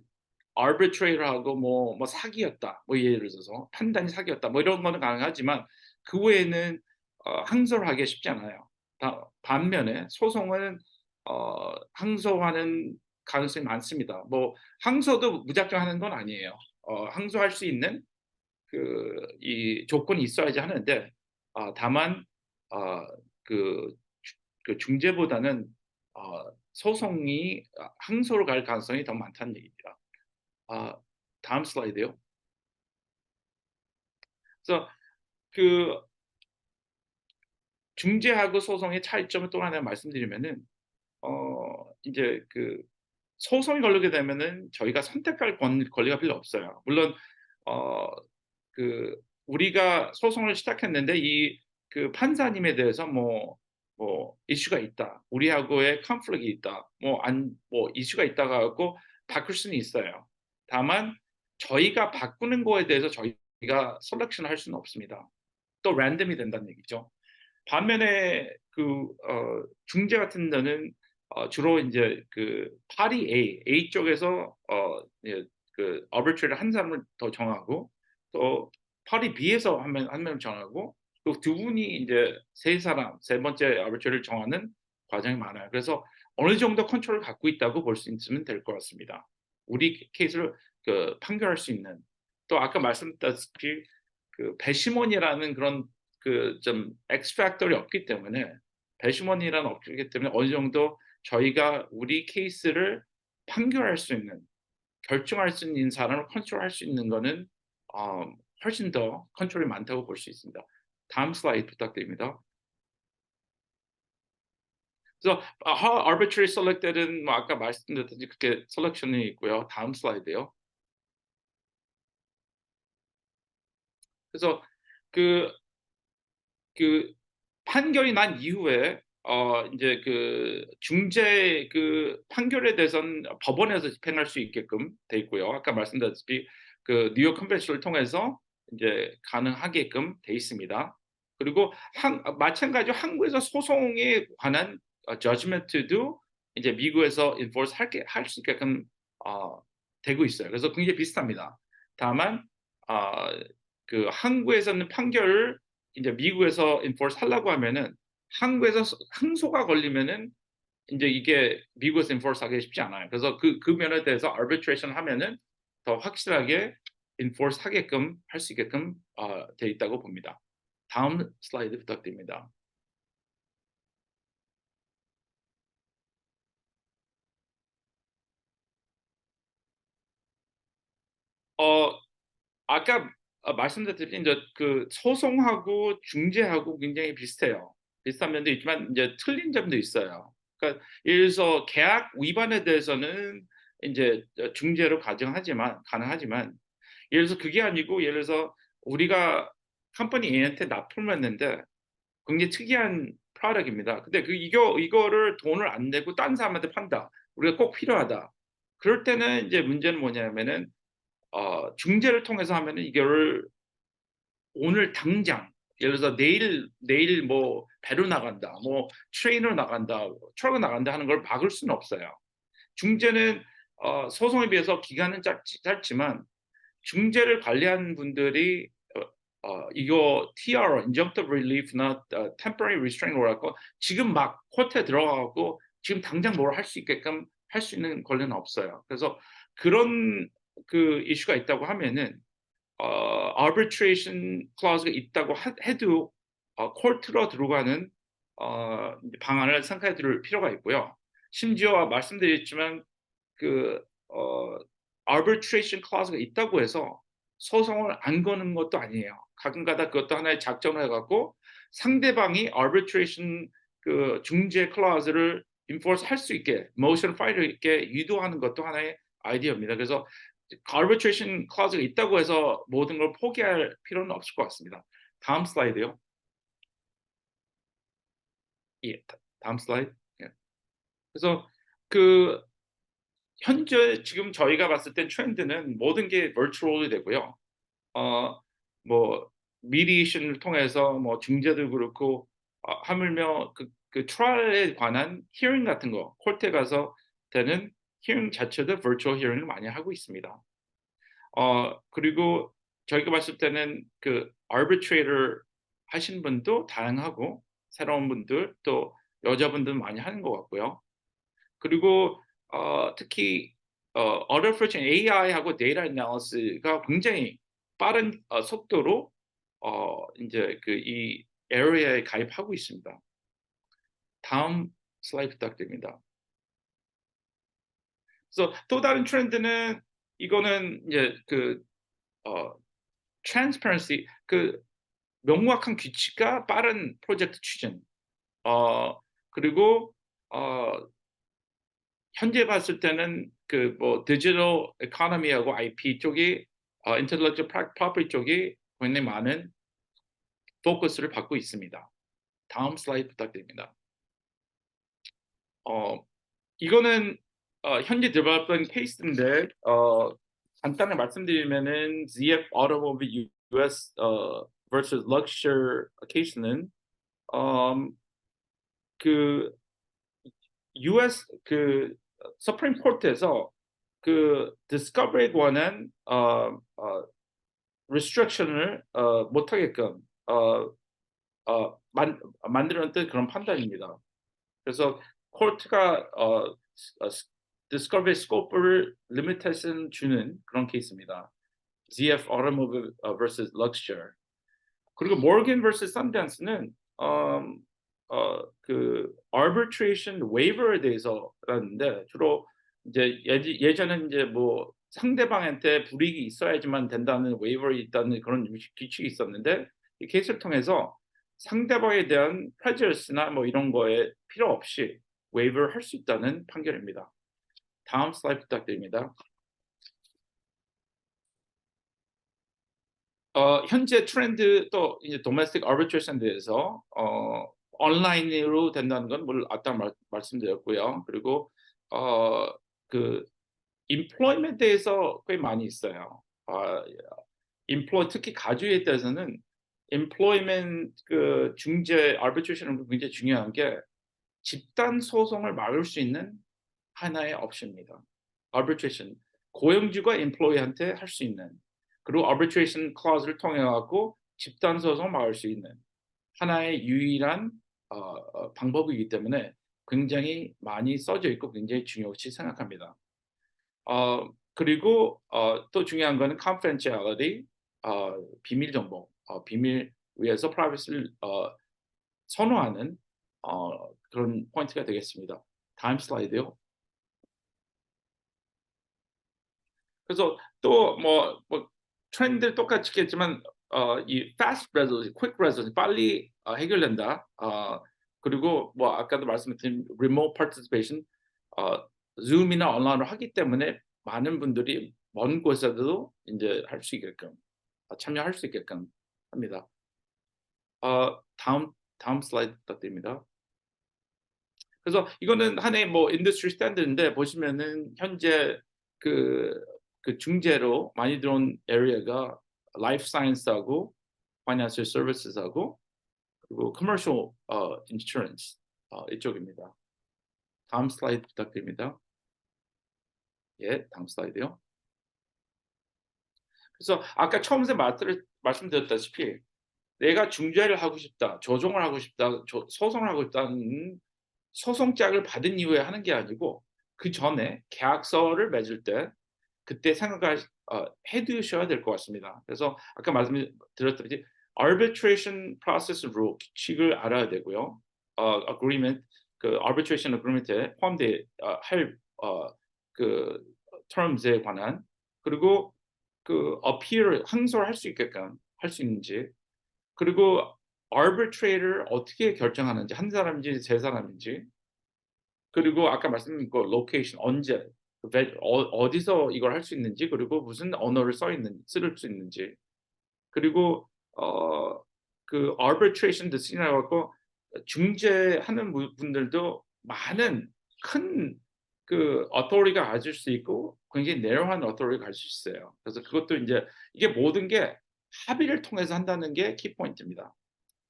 arbitrator하고 뭐 사기였다. 뭐 예를 들어서 판단이 사기였다. 뭐 이런 거는 가능하지만 그 외에는 항소를 하기 쉽지 않아요. 반면에 소송은 항소하는 가능성이 많습니다. 뭐 항소도 무작정 하는 건 아니에요. 항소할 수 있는 이 조건이 있어야지 하는데 다만 그 중재보다는 소송이 항소로 갈 가능성이 더 많다는 얘기입니다. 다음 슬라이드요. 그래서 그 중재하고 소송의 차이점을 또 하나 말씀드리면은 이제 그 소송이 걸리게 되면은 저희가 선택할 권리가 별로 없어요. 물론 우리가 소송을 시작했는데 그 판사님에 대해서 뭐 이슈가 있다. 우리하고의 컨플릭이 있다. 뭐 이슈가 있다가 갖고 바꿀 수는 있어요. 다만 저희가 바꾸는 거에 대해서 저희가 셀렉션을 할 수는 없습니다. 또 랜덤이 된다는 얘기죠. 반면에 중재 같은 데는 주로 이제 그 파리 A 쪽에서 그 arbitrator 한 사람을 더 정하고 또 파리 B에서 한 명을 정하고 또 두 분이 이제 세 번째 arbitrator를 정하는 과정이 많아요. 그래서 어느 정도 컨트롤을 갖고 있다고 볼 수 있으면 될 것 같습니다. 우리 케이스를 판결할 수 있는 또 아까 말씀드렸다시피 그 배심원이라는 그런 좀 X 팩tor이 없기 때문에 배심원이라는 없기 때문에 어느 정도 저희가 우리 케이스를 판결할 수 있는 결정할 수 있는 사람을 컨트롤할 수 있는 거는 훨씬 더 컨트롤이 많다고 볼 수 있습니다. 다음 슬라이드 부탁드립니다. 그래서 how arbitrary selected은 뭐 아까 말씀드렸듯이 그렇게 셀렉션이 있고요. 다음 슬라이드요. 그래서 그 판결이 난 이후에 이제 그 중재 그 판결에 대해서는 법원에서 집행할 수 있게끔 돼 있고요. 아까 말씀드렸다시피 그 뉴욕 컨벤션을 통해서 이제 가능하게끔 돼 있습니다. 그리고 마찬가지로 한국에서 소송에 관한 judgment도 이제 미국에서 enforce 할 수 있게끔 되고 있어요. 그래서 굉장히 비슷합니다. 다만 그 한국에서는 판결을 이제 미국에서 enforce 하려고 하면은 한국에서 항소가 걸리면은 이제 이게 미국에서 enforce 하기 쉽지 않아요. 그래서 그 면에 대해서 arbitration 하면은 더 확실하게 enforce 하게끔 할 수 있게끔 돼 있다고 봅니다. 다음 슬라이드 부탁드립니다. 아까 말씀드렸듯이 이제 그 소송하고 중재하고 굉장히 비슷해요. 비슷한 면도 있지만 이제 틀린 점도 있어요. 그러니까 예를 들어서 계약 위반에 대해서는 이제 중재로 가능하지만 예를 들어서 그게 아니고 예를 들어서 우리가 컴퍼니 A한테 납품을 했는데 굉장히 특이한 프로덕트입니다. 근데 이거를 돈을 안 내고 딴 사람한테 판다. 우리가 꼭 필요하다. 그럴 때는 이제 문제는 뭐냐면은 중재를 통해서 하면은 이거를 오늘 당장 예를 들어서 내일 뭐 배로 나간다, 뭐 트레이너로 나간다, 트럭으로 나간다 하는 걸 막을 수는 없어요. 중재는 소송에 비해서 기간은 짧지만 중재를 관리하는 분들이 이거 TR, Injunctive Relief나 Temporary Restraining Order라고 지금 막 코트에 들어가고 지금 당장 뭘 할 수 있게끔 할 수 있는 권리는 없어요. 그래서 그런 그 이슈가 있다고 하면은 arbitration clause가 있다고 해도 코트로 들어가는 방안을 생각해 둘 필요가 있고요. 심지어 말씀드렸지만 그 arbitration clause가 있다고 해서 소송을 안 거는 것도 아니에요. 가끔가다 그것도 하나의 작전을 해갖고 상대방이 arbitration 그 중재 클라우즈를 enforce 할 수 있게, motion fighter 있게 유도하는 것도 하나의 아이디어입니다. 그래서 arbitration clause가 있다고 해서 모든 걸 포기할 필요는 없을 것 같습니다. 다음 슬라이드요. 예, 다음 슬라이드. 예. 그래서 그 현재 지금 저희가 봤을 땐 트렌드는 모든 게 virtual이 되고요. 뭐 미디에이션을 통해서 뭐 중재도 그렇고 하물며 그 트라이얼에 관한 히어링 같은 거 콜트에 가서 되는 히어링 자체도 virtual 히어링을 많이 하고 있습니다. 그리고 저희가 봤을 때는 그 arbitrator 하신 분도 다양하고 새로운 분들 또 여자분들 많이 하는 것 같고요. 그리고 특히 artificial AI하고 데이터 애널리시스가 굉장히 빠른 속도로 이제 그 이 에리어에 가입하고 있습니다. 다음 슬라이드 부탁드립니다. 그래서 또 다른 트렌드는 이거는 이제 그 transparency, 그 명확한 규칙과 빠른 프로젝트 추진. 그리고 현재 봤을 때는 그 뭐 디지털 에코노미하고 IP 쪽이 intellectual property 쪽이 굉장히 많은 포커스를 받고 있습니다. 다음 슬라이드 부탁드립니다. 이거는 현재 디벨롭던 케이스인데 간단히 말씀드리면은 ZF Automobile US versus Luxshare 케이스는 그 US 그 서프림 코트에서 그 디스커버리에 관한 restriction을 못하게끔 만들었던 그런 판단입니다. 그래서 코트가 디스커버리 스코프를 리미테이션 주는 그런 케이스입니다. ZF Automobile versus Luxshare. 그리고 Morgan versus Sundance는 그 arbitration waiver에 대해서라는데 주로 이제 예전에 이제 뭐 상대방한테 불이익이 있어야지만 된다는 waiver이 있다는 그런 규칙이 있었는데 이 케이스를 통해서 상대방에 대한 prejudice나 뭐 이런 거에 필요 없이 waiver 할 수 있다는 판결입니다. 다음 슬라이드 부탁드립니다. 현재 트렌드 또 이제 domestic arbitration에 대해서 온라인으로 된다는 건 물론 아까 말씀드렸고요. 그리고 그 employment에서 꽤 많이 있어요. employ 특히 가주에 대해서는 employment 그 중재 arbitration은 굉장히 중요한 게 집단 소송을 막을 수 있는 하나의 옵션입니다. arbitration 고용주가 employee한테 할 수 있는 그리고 arbitration clause를 통해 갖고 집단 소송을 막을 수 있는 하나의 유일한 방법이기 때문에 굉장히 많이 써져 있고 굉장히 중요시 생각합니다. 그리고 또 중요한 거는 confidentiality, 비밀 정보, 비밀 위에서 privacy를 선호하는 그런 포인트가 되겠습니다. 다음 슬라이드요. 그래서 또 뭐 트렌드 똑같겠지만 이 fast resolution, quick resolution 빨리 해결된다. 그리고 뭐 아까도 말씀드린 remote participation, Zoom이나 온라인으로 하기 때문에 많은 분들이 먼 곳에서도 이제 할 수 있게끔 참여할 수 있게끔 합니다. 다음 슬라이드 부탁드립니다. 그래서 이거는 하나의 뭐 인더스트리 스탠드인데 보시면은 현재 그 중재로 많이 들어온 에리어가 라이프 사이언스하고 파이낸셜 서비스하고 그리고 커머셜 인슈런스 이쪽입니다. 다음 슬라이드 부탁드립니다. 예, 다음 슬라이드요. 그래서 아까 처음에 말씀드렸다시피 내가 중재를 하고 싶다, 조정을 하고 싶다, 소송을 하고 싶다는 소송장을 받은 이후에 하는 게 아니고 그 전에 계약서를 맺을 때 그때 생각을 해두셔야 될 것 같습니다. 그래서 아까 말씀드렸듯이 arbitration process rule 규칙을 알아야 되고요. agreement 그 arbitration agreement에 포함될 할 그 terms에 관한, 그리고 그 appeal을 항소를 할 수 있게끔 할 수 있는지, 그리고 arbitrator를 어떻게 결정하는지, 한 사람인지 세 사람인지, 그리고 아까 말씀드린 그 location 언제 어디서 이걸 할 수 있는지, 그리고 무슨 언어를 쓸 수 있는지, 그리고 그 arbitration decision이라고 하고 중재하는 분들도 많은 큰 그 authority가 가질 수 있고 굉장히 내려한 authority가 갈 수 있어요. 그래서 그것도 이제 이게 모든 게 합의를 통해서 한다는 게 키포인트입니다.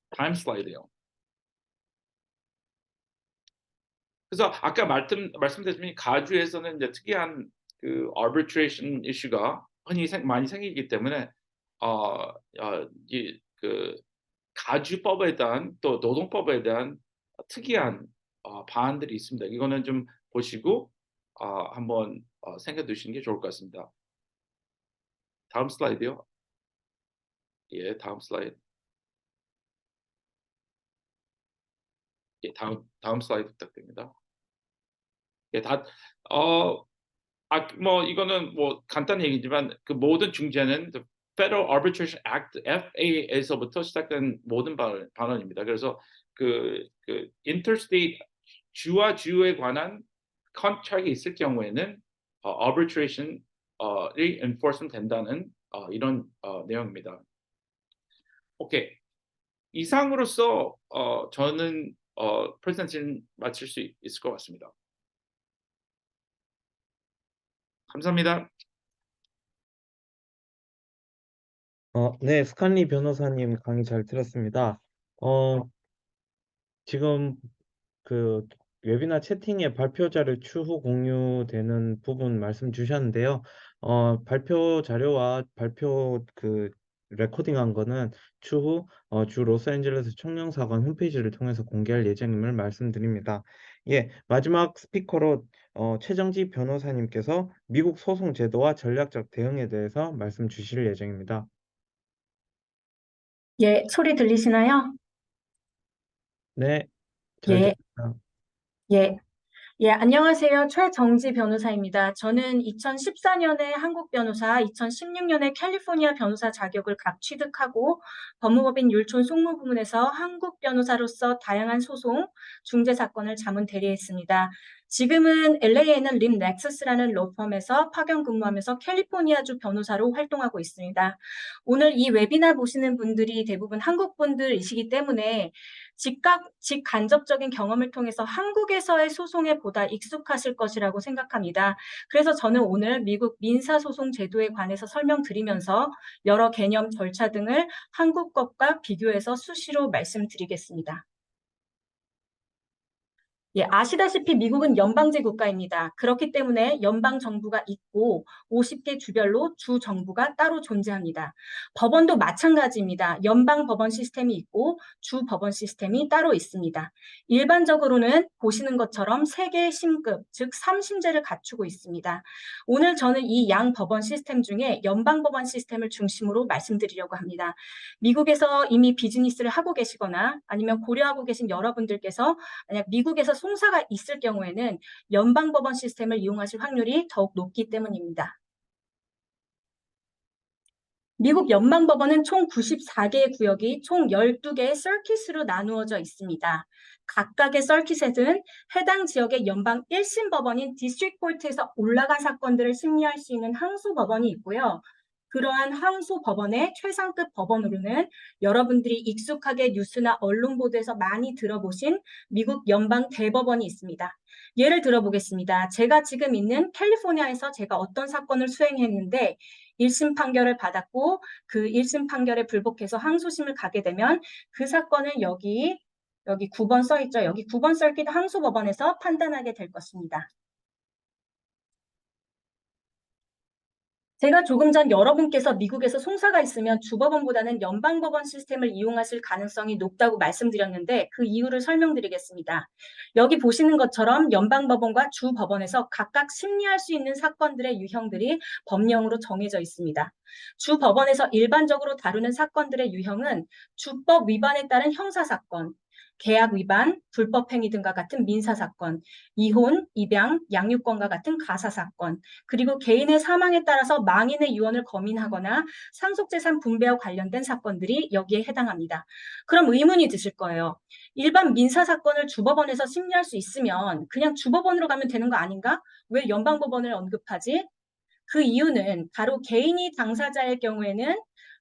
타임 슬라이드요. 그래서 아까 말씀드렸지만 가주에서는 이제 특이한 그 arbitration 이슈가 많이 생기기 때문에 그 가주법에 대한 또 노동법에 대한 특이한 방안들이 있습니다. 이거는 좀 보시고 한번 생각해 두시는 게 좋을 것 같습니다. 다음 슬라이드요. 예, 다음 슬라이드. 예, 다음 슬라이드 부탁드립니다. 예, 뭐 이거는 뭐 간단한 얘기지만 그 모든 중재는 the Federal Arbitration Act FA에서부터 시작된 모든 반원입니다. 그래서 그 interstate 주와 주에 관한 컨트랙이 있을 경우에는 arbitration이 enforcement 된다는 이런 내용입니다. 오케이. 이상으로서 저는 프레젠테이션 마칠 수 있을 것 같습니다. 감사합니다. 네, 스칸리 변호사님 강의 잘 들었습니다. 지금 그 웨비나 채팅에 발표 자료 추후 공유되는 부분 말씀 주셨는데요. 발표 자료와 발표 그 레코딩한 거는 추후 주 로스앤젤레스 총영사관 홈페이지를 통해서 공개할 예정임을 말씀드립니다. 예, 마지막 스피커로 최정지 변호사님께서 미국 소송 제도와 전략적 대응에 대해서 말씀 주실 예정입니다. 예, 소리 들리시나요? 네, 잘 예, 들립니다. 예. 예, 안녕하세요. 최정지 변호사입니다. 저는 2014년에 한국 변호사, 2016년에 캘리포니아 변호사 자격을 각 취득하고 법무법인 율촌 송무부문에서 한국 변호사로서 다양한 소송, 중재 사건을 자문 대리했습니다. 지금은 LA에 있는 림 넥서스라는 로펌에서 파견 근무하면서 캘리포니아주 변호사로 활동하고 있습니다. 오늘 이 웨비나 보시는 분들이 대부분 한국 분들이시기 때문에 직간접적인 경험을 통해서 한국에서의 소송에 보다 익숙하실 것이라고 생각합니다. 그래서 저는 오늘 미국 민사소송 제도에 관해서 설명드리면서 여러 개념, 절차 등을 한국 것과 비교해서 수시로 말씀드리겠습니다. 예, 아시다시피 미국은 연방제 국가입니다. 그렇기 때문에 연방 정부가 있고 50개 주별로 주 정부가 따로 존재합니다. 법원도 마찬가지입니다. 연방 법원 시스템이 있고 주 법원 시스템이 따로 있습니다. 일반적으로는 보시는 것처럼 3개의 심급, 즉 3심제를 갖추고 있습니다. 오늘 저는 이 양 법원 시스템 중에 연방 법원 시스템을 중심으로 말씀드리려고 합니다. 미국에서 이미 비즈니스를 하고 계시거나 아니면 고려하고 계신 여러분들께서 만약 미국에서 송사가 있을 경우에는 연방법원 시스템을 이용하실 확률이 더욱 높기 때문입니다. 미국 연방법원은 총 94개의 구역이 총 12개의 서킷으로 나누어져 있습니다. 각각의 서킷에는 해당 지역의 연방 1심 법원인 디스트릭트 코트에서 올라간 사건들을 심리할 수 있는 항소 법원이 있고요. 그러한 항소 법원의 최상급 법원으로는 여러분들이 익숙하게 뉴스나 언론 보도에서 많이 들어보신 미국 연방 대법원이 있습니다. 예를 들어보겠습니다. 제가 지금 있는 캘리포니아에서 제가 어떤 사건을 수행했는데 1심 판결을 받았고 그 1심 판결에 불복해서 항소심을 가게 되면 그 사건을 여기 9번 써 있죠. 여기 9번 서킷 항소법원에서 판단하게 될 것입니다. 제가 조금 전 여러분께서 미국에서 송사가 있으면 주법원보다는 연방법원 시스템을 이용하실 가능성이 높다고 말씀드렸는데 그 이유를 설명드리겠습니다. 여기 보시는 것처럼 연방법원과 주법원에서 각각 심리할 수 있는 사건들의 유형들이 법령으로 정해져 있습니다. 주법원에서 일반적으로 다루는 사건들의 유형은 주법 위반에 따른 형사사건, 계약 위반, 불법 행위 등과 같은 민사 사건, 이혼, 입양, 양육권과 같은 가사 사건, 그리고 개인의 사망에 따라서 망인의 유언을 검인하거나 상속재산 분배와 관련된 사건들이 여기에 해당합니다. 그럼 의문이 드실 거예요. 일반 민사 사건을 주법원에서 심리할 수 있으면 그냥 주법원으로 가면 되는 거 아닌가? 왜 연방법원을 언급하지? 그 이유는 바로 개인이 당사자일 경우에는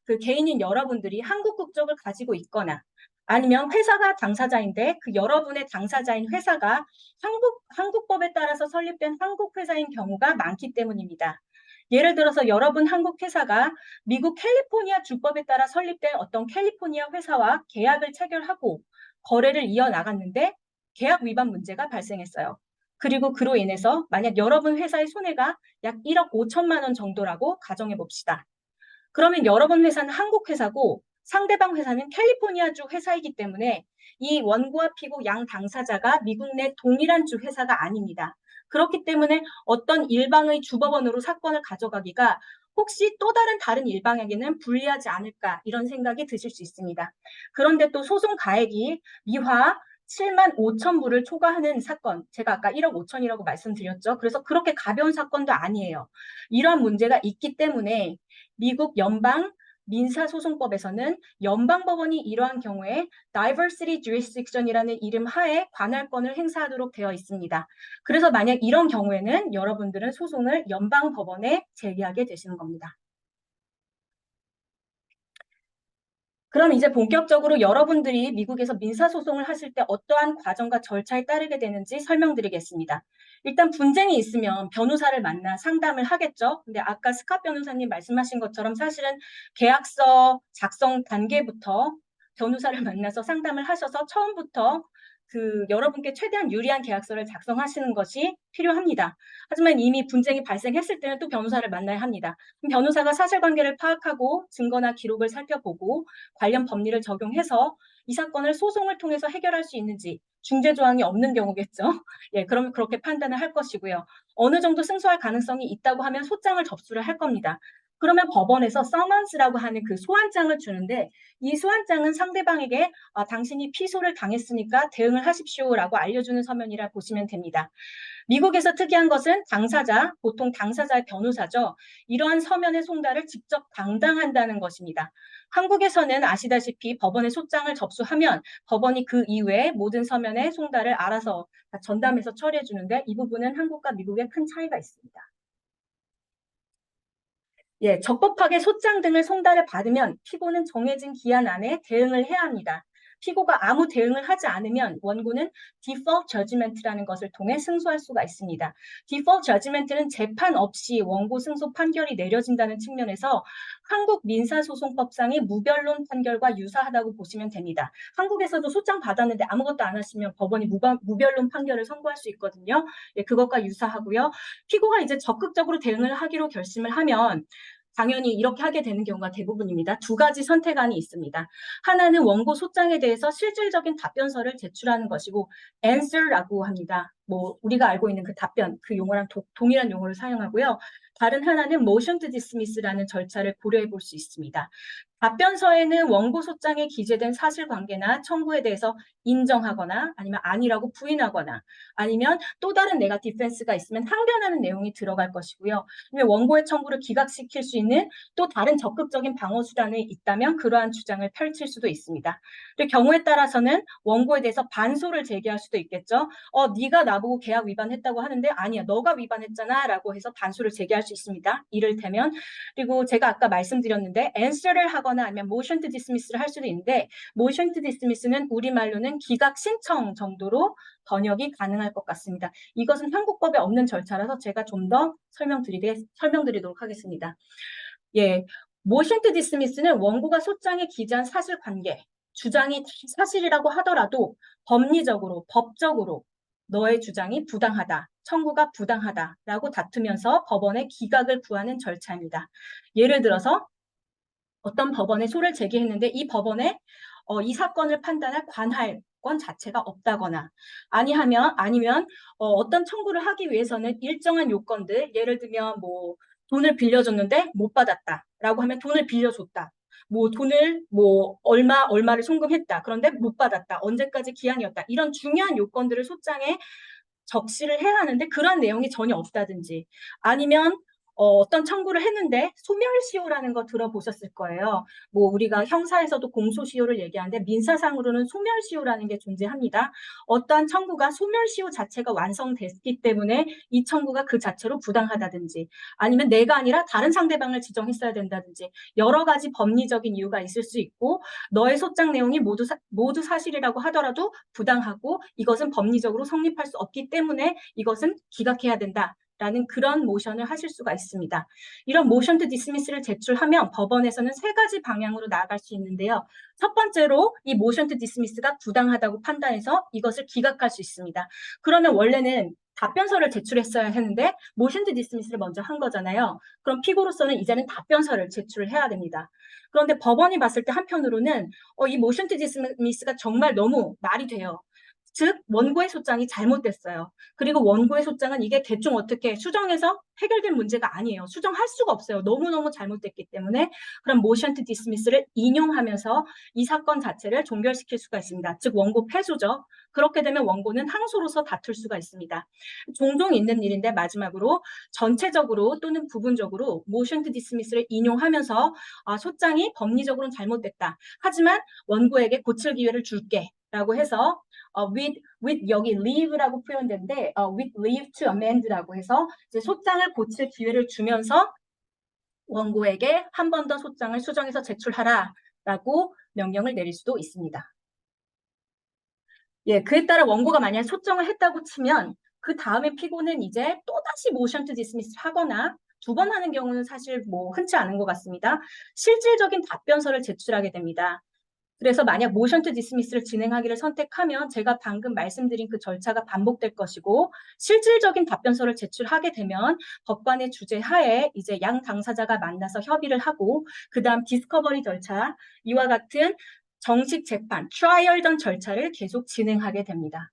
그 개인인 여러분들이 한국 국적을 가지고 있거나 아니면 회사가 당사자인데 그 여러분의 당사자인 회사가 한국법에 따라서 설립된 한국 회사인 경우가 많기 때문입니다. 예를 들어서 여러분 한국 회사가 미국 캘리포니아 주법에 따라 설립된 어떤 캘리포니아 회사와 계약을 체결하고 거래를 이어나갔는데 계약 위반 문제가 발생했어요. 그리고 그로 인해서 만약 여러분 회사의 손해가 약 1억 5천만 원 정도라고 가정해 봅시다. 그러면 여러분 회사는 한국 회사고 상대방 회사는 캘리포니아주 회사이기 때문에 이 원고와 피고 양 당사자가 미국 내 동일한 주 회사가 아닙니다. 그렇기 때문에 어떤 일방의 주법원으로 사건을 가져가기가 혹시 또 다른 일방에게는 불리하지 않을까 이런 생각이 드실 수 있습니다. 그런데 또 소송 가액이 미화 7만 5천 불을 초과하는 사건, 제가 아까 1억 5천이라고 말씀드렸죠. 그래서 그렇게 가벼운 사건도 아니에요. 이러한 문제가 있기 때문에 미국 연방 민사소송법에서는 연방법원이 이러한 경우에 Diversity Jurisdiction이라는 이름 하에 관할권을 행사하도록 되어 있습니다. 그래서 만약 이런 경우에는 여러분들은 소송을 연방법원에 제기하게 되시는 겁니다. 그럼 이제 본격적으로 여러분들이 미국에서 민사소송을 하실 때 어떠한 과정과 절차에 따르게 되는지 설명드리겠습니다. 일단 분쟁이 있으면 변호사를 만나 상담을 하겠죠. 근데 아까 스캇 변호사님 말씀하신 것처럼 사실은 계약서 작성 단계부터 변호사를 만나서 상담을 하셔서 처음부터 여러분께 최대한 유리한 계약서를 작성하시는 것이 필요합니다. 하지만 이미 분쟁이 발생했을 때는 또 변호사를 만나야 합니다. 변호사가 사실관계를 파악하고 증거나 기록을 살펴보고 관련 법리를 적용해서 이 사건을 소송을 통해서 해결할 수 있는지 중재 조항이 없는 경우겠죠. 예, 그러면 그렇게 판단을 할 것이고요. 어느 정도 승소할 가능성이 있다고 하면 소장을 접수를 할 겁니다. 그러면 법원에서 서먼스라고 하는 그 소환장을 주는데 이 소환장은 상대방에게 당신이 피소를 당했으니까 대응을 하십시오라고 알려주는 서면이라 보시면 됩니다. 미국에서 특이한 것은 당사자, 보통 당사자의 변호사죠. 이러한 서면의 송달을 직접 담당한다는 것입니다. 한국에서는 아시다시피 법원에 소장을 접수하면 법원이 그 이외에 모든 서면의 송달을 알아서 전담해서 처리해 주는데 이 부분은 한국과 미국에 큰 차이가 있습니다. 예, 적법하게 소장 등을 송달을 받으면 피고는 정해진 기한 안에 대응을 해야 합니다. 피고가 아무 대응을 하지 않으면 원고는 default judgment라는 것을 통해 승소할 수가 있습니다. default judgment는 재판 없이 원고 승소 판결이 내려진다는 측면에서 한국 민사소송법상의 무변론 판결과 유사하다고 보시면 됩니다. 한국에서도 소장 받았는데 아무것도 안 하시면 법원이 무변론 판결을 선고할 수 있거든요. 예, 그것과 유사하고요. 피고가 이제 적극적으로 대응을 하기로 결심을 하면 당연히 이렇게 하게 되는 경우가 대부분입니다. 두 가지 선택안이 있습니다. 하나는 원고 소장에 대해서 실질적인 답변서를 제출하는 것이고 answer라고 합니다. 우리가 알고 있는 그 답변, 그 용어랑 동일한 용어를 사용하고요. 다른 하나는 motion to dismiss라는 절차를 고려해 볼 수 있습니다. 답변서에는 원고 소장에 기재된 사실관계나 청구에 대해서 인정하거나 아니면 아니라고 부인하거나 아니면 또 다른 내가 디펜스가 있으면 항변하는 내용이 들어갈 것이고요. 원고의 청구를 기각시킬 수 있는 또 다른 적극적인 방어 수단이 있다면 그러한 주장을 펼칠 수도 있습니다. 그리고 경우에 따라서는 원고에 대해서 반소를 제기할 수도 있겠죠. 네가 나보고 계약 위반했다고 하는데 아니야, 너가 위반했잖아 라고 해서 반소를 제기할 수 있습니다. 이를테면 그리고 제가 아까 말씀드렸는데 answer를 하거나 아니면 motion to dismiss를 할 수도 있는데 motion to dismiss는 우리말로는 기각 신청 정도로 번역이 가능할 것 같습니다. 이것은 한국법에 없는 절차라서 제가 좀 더 설명드리도록 하겠습니다. 예, motion to dismiss는 원고가 소장에 기재한 사실관계, 주장이 사실이라고 하더라도 법리적으로, 법적으로 너의 주장이 부당하다, 청구가 부당하다라고 다투면서 법원에 기각을 구하는 절차입니다. 예를 들어서 어떤 법원에 소를 제기했는데 이 법원에 이 사건을 판단할 관할권 자체가 없다거나 아니면 어떤 청구를 하기 위해서는 일정한 요건들, 예를 들면 돈을 빌려줬는데 못 받았다라고 하면 돈을 빌려줬다. 뭐 돈을 뭐 얼마를 송금했다. 그런데 못 받았다. 언제까지 기한이었다. 이런 중요한 요건들을 소장에 적시를 해야 하는데 그런 내용이 전혀 없다든지 아니면 어떤 청구를 했는데 소멸시효라는 거 들어보셨을 거예요. 뭐 우리가 형사에서도 공소시효를 얘기하는데 민사상으로는 소멸시효라는 게 존재합니다. 어떠한 청구가 소멸시효 자체가 완성됐기 때문에 이 청구가 그 자체로 부당하다든지 아니면 내가 아니라 다른 상대방을 지정했어야 된다든지 여러 가지 법리적인 이유가 있을 수 있고 너의 소장 내용이 모두 사실이라고 하더라도 부당하고 이것은 법리적으로 성립할 수 없기 때문에 이것은 기각해야 된다. 라는 그런 모션을 하실 수가 있습니다. 이런 모션 투 디스미스를 제출하면 법원에서는 세 가지 방향으로 나아갈 수 있는데요. 첫 번째로 이 모션 투 디스미스가 부당하다고 판단해서 이것을 기각할 수 있습니다. 그러면 원래는 답변서를 제출했어야 했는데 모션 투 디스미스를 먼저 한 거잖아요. 그럼 피고로서는 이제는 답변서를 제출을 해야 됩니다. 그런데 법원이 봤을 때 한편으로는 이 모션 투 디스미스가 정말 너무 말이 돼요. 즉 원고의 소장이 잘못됐어요. 그리고 원고의 소장은 이게 대충 어떻게 수정해서 해결된 문제가 아니에요. 수정할 수가 없어요. 너무너무 잘못됐기 때문에 그럼 모션 투 디스미스를 인용하면서 이 사건 자체를 종결시킬 수가 있습니다. 즉 원고 패소죠. 그렇게 되면 원고는 항소로서 다툴 수가 있습니다. 종종 있는 일인데 마지막으로 전체적으로 또는 부분적으로 모션 투 디스미스를 인용하면서 소장이 법리적으로는 잘못됐다. 하지만 원고에게 고칠 기회를 줄게. 라고 해서 with 여기 leave라고 표현된데 with leave to amend라고 해서 이제 소장을 고칠 기회를 주면서 원고에게 한 번 더 소장을 수정해서 제출하라라고 명령을 내릴 수도 있습니다. 예, 그에 따라 원고가 만약 소정을 했다고 치면 그 다음에 피고는 이제 또다시 모션 투 디스미스 하거나 두 번 하는 경우는 사실 뭐 흔치 않은 것 같습니다. 실질적인 답변서를 제출하게 됩니다. 그래서 만약 모션 투 디스미스를 진행하기를 선택하면 제가 방금 말씀드린 그 절차가 반복될 것이고 실질적인 답변서를 제출하게 되면 법관의 주재 하에 이제 양 당사자가 만나서 협의를 하고 그다음 디스커버리 절차 이와 같은 정식 재판, 트라이얼 전 절차를 계속 진행하게 됩니다.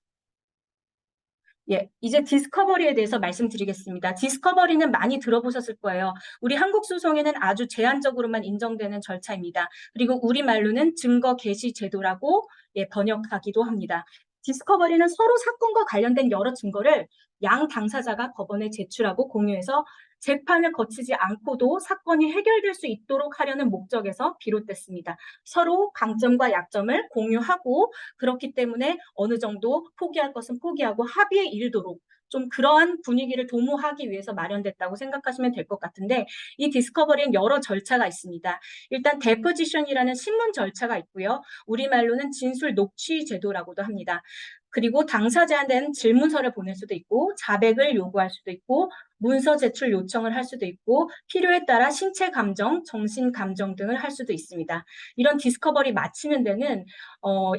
예, 이제 디스커버리에 대해서 말씀드리겠습니다. 디스커버리는 많이 들어보셨을 거예요. 우리 한국 소송에는 아주 제한적으로만 인정되는 절차입니다. 그리고 우리말로는 증거 개시 제도라고 번역하기도 합니다. 디스커버리는 서로 사건과 관련된 여러 증거를 양 당사자가 법원에 제출하고 공유해서 재판을 거치지 않고도 사건이 해결될 수 있도록 하려는 목적에서 비롯됐습니다. 서로 강점과 약점을 공유하고 그렇기 때문에 어느 정도 포기할 것은 포기하고 합의에 이르도록 좀 그러한 분위기를 도모하기 위해서 마련됐다고 생각하시면 될 것 같은데 이 디스커버리는 여러 절차가 있습니다. 일단 데포지션이라는 신문 절차가 있고요. 우리말로는 진술 녹취 제도라고도 합니다. 그리고 당사자에 대한 질문서를 보낼 수도 있고 자백을 요구할 수도 있고 문서 제출 요청을 할 수도 있고 필요에 따라 신체 감정, 정신 감정 등을 할 수도 있습니다. 이런 디스커버리 마치는 데는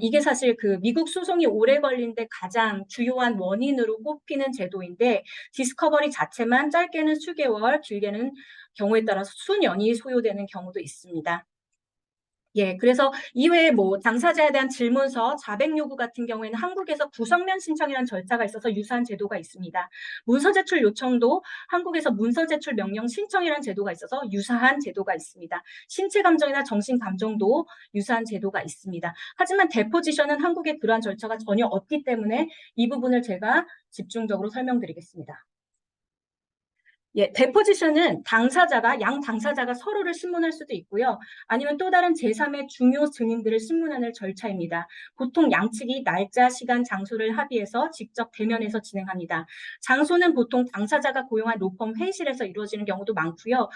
이게 사실 그 미국 소송이 오래 걸린 데 가장 주요한 원인으로 꼽히는 제도인데 디스커버리 자체만 짧게는 수개월, 길게는 경우에 따라서 수년이 소요되는 경우도 있습니다. 예, 그래서 이외에 뭐 당사자에 대한 질문서, 자백 요구 같은 경우에는 한국에서 구성면 신청이라는 절차가 있어서 유사한 제도가 있습니다. 문서 제출 요청도 한국에서 문서 제출 명령 신청이라는 제도가 있어서 유사한 제도가 있습니다. 신체 감정이나 정신 감정도 유사한 제도가 있습니다. 하지만 데포지션은 한국에 그러한 절차가 전혀 없기 때문에 이 부분을 제가 집중적으로 설명드리겠습니다. 예, 데포지션은 양 당사자가 서로를 신문할 수도 있고요. 아니면 또 다른 제3의 중요 증인들을 신문하는 절차입니다. 보통 양측이 날짜, 시간, 장소를 합의해서 직접 대면해서 진행합니다. 장소는 보통 당사자가 고용한 로펌 회의실에서 이루어지는 경우도 많고요.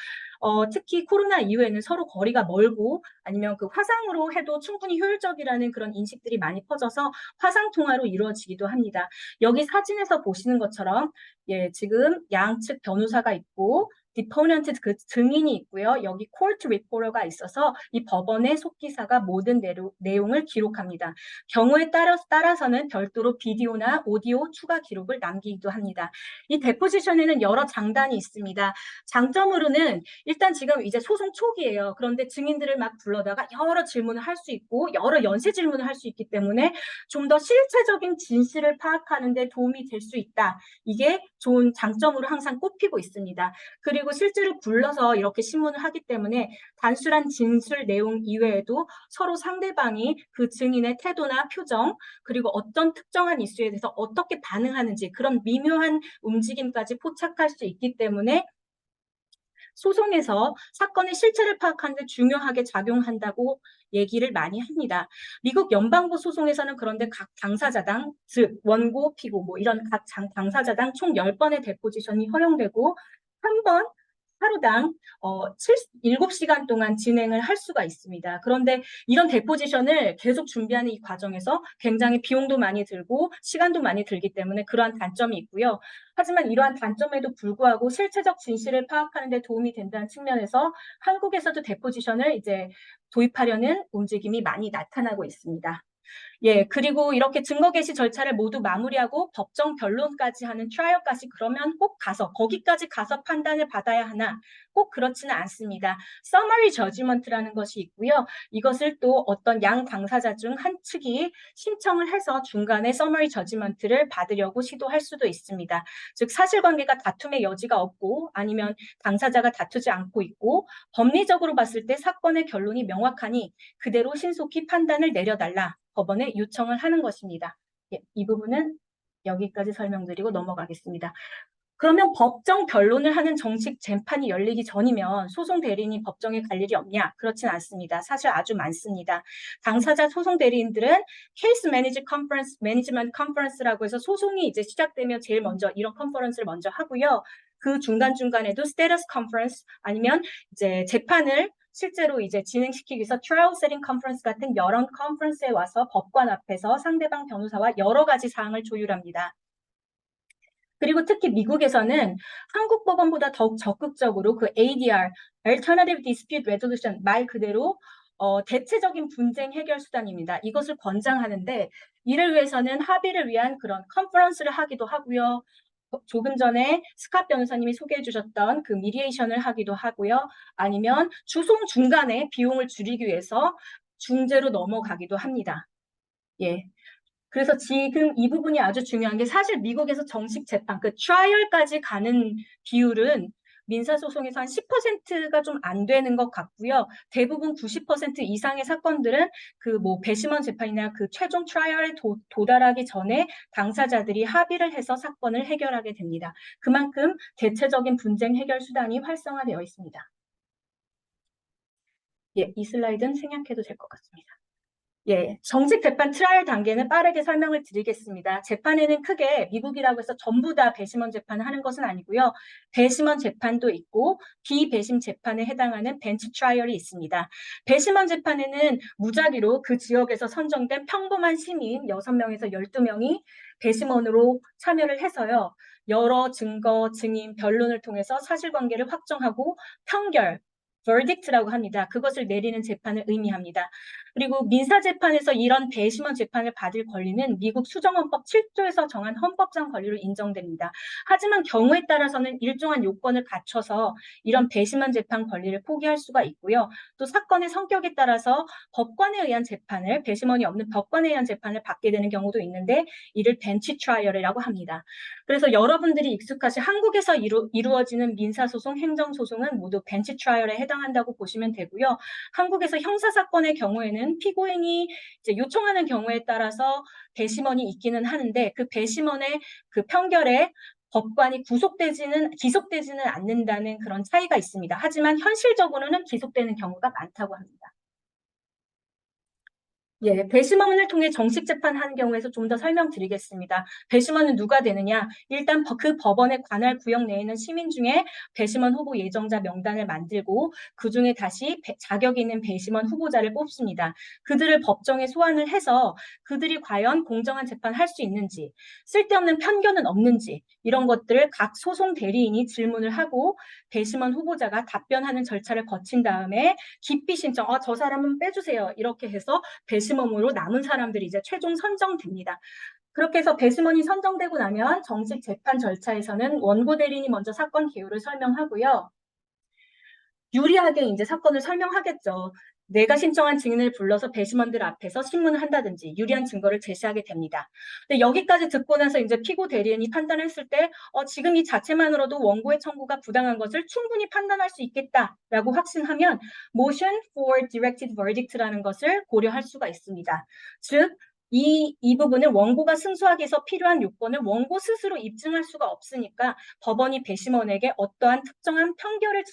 특히 코로나 이후에는 서로 거리가 멀고 아니면 그 화상으로 해도 충분히 효율적이라는 그런 인식들이 많이 퍼져서 화상 통화로 이루어지기도 합니다. 여기 사진에서 보시는 것처럼 예, 지금 양측 변호사가 있고 디포넌트 그 증인이 있고요. 여기 코트 리포터가 있어서 이 법원의 속기사가 모든 내용을 기록합니다. 경우에 따라서는 별도로 비디오나 오디오 추가 기록을 남기기도 합니다. 이 데포지션에는 여러 장단이 있습니다. 장점으로는 일단 지금 이제 소송 초기예요. 그런데 증인들을 막 불러다가 여러 질문을 할 수 있고 여러 연쇄 질문을 할 수 있기 때문에 좀 더 실체적인 진실을 파악하는 데 도움이 될 수 있다. 이게 좋은 장점으로 항상 꼽히고 있습니다. 그리고 그리고 실제로 불러서 이렇게 신문을 하기 때문에 단순한 진술 내용 이외에도 서로 상대방이 그 증인의 태도나 표정, 그리고 어떤 특정한 이슈에 대해서 어떻게 반응하는지 그런 미묘한 움직임까지 포착할 수 있기 때문에 소송에서 사건의 실체를 파악하는 데 중요하게 작용한다고 얘기를 많이 합니다. 미국 연방부 소송에서는 그런데 각 당사자당, 즉 원고, 피고 뭐 이런 각 당사자당 총 10번의 데포지션이 허용되고 한 번 하루당 7시간 동안 진행을 할 수가 있습니다. 그런데 이런 데포지션을 계속 준비하는 이 과정에서 굉장히 비용도 많이 들고 시간도 많이 들기 때문에 그러한 단점이 있고요. 하지만 이러한 단점에도 불구하고 실체적 진실을 파악하는 데 도움이 된다는 측면에서 한국에서도 데포지션을 이제 도입하려는 움직임이 많이 나타나고 있습니다. 예, 그리고 이렇게 증거 개시 절차를 모두 마무리하고 법정 변론까지 하는 트라이얼까지 그러면 꼭 가서 거기까지 가서 판단을 받아야 하나? 꼭 그렇지는 않습니다. Summary Judgment라는 것이 있고요. 이것을 또 어떤 양 당사자 중 한 측이 신청을 해서 중간에 Summary Judgment를 받으려고 시도할 수도 있습니다. 즉 사실관계가 다툼의 여지가 없고 아니면 당사자가 다투지 않고 있고 법리적으로 봤을 때 사건의 결론이 명확하니 그대로 신속히 판단을 내려달라. 법원에 요청을 하는 것입니다. 예, 이 부분은 여기까지 설명드리고 넘어가겠습니다. 그러면 법정 변론을 하는 정식 재판이 열리기 전이면 소송 대리인이 법정에 갈 일이 없냐? 그렇진 않습니다. 사실 아주 많습니다. 당사자 소송 대리인들은 케이스 매니지먼트 컨퍼런스라고 해서 소송이 이제 시작되면 제일 먼저 이런 컨퍼런스를 먼저 하고요. 그 중간중간에도 스테이터스 컨퍼런스 아니면 이제 재판을 실제로 이제 진행시키기 위해서 트라이얼 세팅 컨퍼런스 같은 여러 컨퍼런스에 와서 법관 앞에서 상대방 변호사와 여러 가지 사항을 조율합니다. 그리고 특히 미국에서는 한국 법원보다 더욱 적극적으로 그 ADR, Alternative Dispute Resolution 말 그대로 대체적인 분쟁 해결 수단입니다. 이것을 권장하는데 이를 위해서는 합의를 위한 그런 컨퍼런스를 하기도 하고요. 조금 전에 스캇 변호사님이 소개해 주셨던 그 미디에이션을 하기도 하고요. 아니면 주송 중간에 비용을 줄이기 위해서 중재로 넘어가기도 합니다. 예. 그래서 지금 이 부분이 아주 중요한 게 사실 미국에서 정식 재판, 그 트라이얼까지 가는 비율은 민사소송에서 한 10%가 좀 안 되는 것 같고요. 대부분 90% 이상의 사건들은 그 뭐 배심원 재판이나 그 최종 트라이얼에 도달하기 전에 당사자들이 합의를 해서 사건을 해결하게 됩니다. 그만큼 대체적인 분쟁 해결 수단이 활성화되어 있습니다. 예, 이 슬라이드는 생략해도 될 것 같습니다. 예, 정식 재판 트라이얼 단계는 빠르게 설명을 드리겠습니다. 재판에는 크게 미국이라고 해서 전부 다 배심원 재판을 하는 것은 아니고요. 배심원 재판도 있고 비배심 재판에 해당하는 벤치 트라이얼이 있습니다. 배심원 재판에는 무작위로 그 지역에서 선정된 평범한 시민 6명에서 12명이 배심원으로 참여를 해서요. 여러 증거, 증인, 변론을 통해서 사실관계를 확정하고 판결, verdict라고 합니다. 그것을 내리는 재판을 의미합니다. 그리고 민사재판에서 이런 배심원 재판을 받을 권리는 미국 수정헌법 7조에서 정한 헌법상 권리로 인정됩니다. 하지만 경우에 따라서는 일정한 요건을 갖춰서 이런 배심원 재판 권리를 포기할 수가 있고요. 또 사건의 성격에 따라서 법관에 의한 재판을, 배심원이 없는 법관에 의한 재판을 받게 되는 경우도 있는데 이를 벤치 트라이얼이라고 합니다. 그래서 여러분들이 익숙하신 한국에서 이루어지는 민사소송, 행정소송은 모두 벤치 트라이얼에 해당한다고 보시면 되고요. 한국에서 형사사건의 경우에는 피고인이 이제 요청하는 경우에 따라서 배심원이 있기는 하는데 그 배심원의 그 판결에 법관이 기속되지는 않는다는 그런 차이가 있습니다. 하지만 현실적으로는 기속되는 경우가 많다고 합니다. 예, 배심원을 통해 정식 재판하는 경우에서 좀 더 설명드리겠습니다. 배심원은 누가 되느냐? 일단 그 법원의 관할 구역 내에 있는 시민 중에 배심원 후보 예정자 명단을 만들고 그중에 다시 자격 있는 배심원 후보자를 뽑습니다. 그들을 법정에 소환을 해서 그들이 과연 공정한 재판을 할 수 있는지, 쓸데없는 편견은 없는지 이런 것들을 각 소송 대리인이 질문을 하고 배심원 후보자가 답변하는 절차를 거친 다음에 기피 신청, 저 사람은 빼주세요. 이렇게 해서 배심원으로 남은 사람들이 이제 최종 선정됩니다. 그렇게 해서 배심원이 선정되고 나면 정식 재판 절차에서는 원고 대리인이 먼저 사건 개요를 설명하고요. 유리하게 이제 사건을 설명하겠죠. 내가 신청한 증인을 불러서 배심원들 앞에서 신문을 한다든지 유리한 증거를 제시하게 됩니다. 근데 여기까지 듣고 나서 이제 피고 대리인이 판단했을 때 지금 이 자체만으로도 원고의 청구가 부당한 것을 충분히 판단할 수 있겠다라고 확신하면 motion for directed verdict라는 것을 고려할 수가 있습니다. 즉, 이 부분을 원고가 승소하기 위해서 필요한 요건을 원고 스스로 입증할 수가 없으니까 법원이 배심원에게 어떠한 특정한 판결을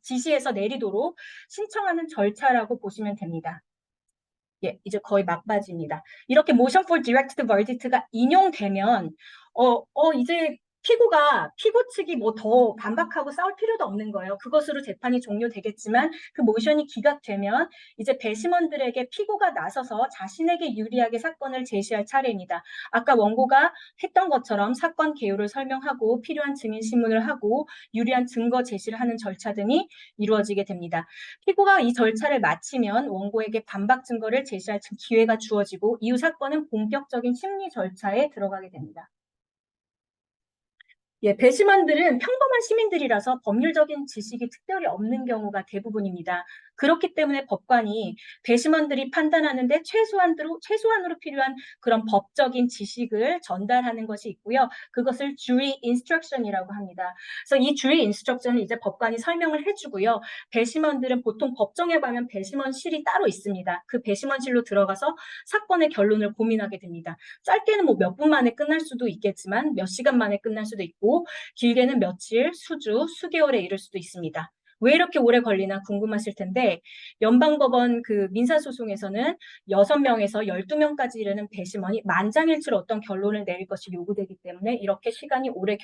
지시해서 내리도록 신청하는 절차라고 보시면 됩니다. 예, 이제 거의 막바지입니다. 이렇게 motion for directed verdict가 인용되면 이제 피고 측이 뭐 더 반박하고 싸울 필요도 없는 거예요. 그것으로 재판이 종료되겠지만 그 모션이 기각되면 이제 배심원들에게 피고가 나서서 자신에게 유리하게 사건을 제시할 차례입니다. 아까 원고가 했던 것처럼 사건 개요를 설명하고 필요한 증인 신문을 하고 유리한 증거 제시를 하는 절차 등이 이루어지게 됩니다. 피고가 이 절차를 마치면 원고에게 반박 증거를 제시할 기회가 주어지고 이후 사건은 본격적인 심리 절차에 들어가게 됩니다. 예, 배심원들은 평범한 시민들이라서 법률적인 지식이 특별히 없는 경우가 대부분입니다. 그렇기 때문에 법관이 배심원들이 판단하는데 최소한으로 필요한 그런 법적인 지식을 전달하는 것이 있고요. 그것을 jury instruction이라고 합니다. 그래서 이 jury instruction을 이제 법관이 설명을 해주고요. 배심원들은 보통 법정에 가면 배심원실이 따로 있습니다. 그 배심원실로 들어가서 사건의 결론을 고민하게 됩니다. 짧게는 뭐 몇 분 만에 끝날 수도 있겠지만 몇 시간 만에 끝날 수도 있고 길게는 며칠, 수주, 수개월에 이를 수도 있습니다. 왜 이렇게 오래 걸리나 궁금하실 텐데 연방법원 그 민사소송에서는 6명에서 12명까지 이르는 배심원이 만장일치로 어떤 결론을 내릴 것이 요구되기 때문에 이렇게 시간이 오래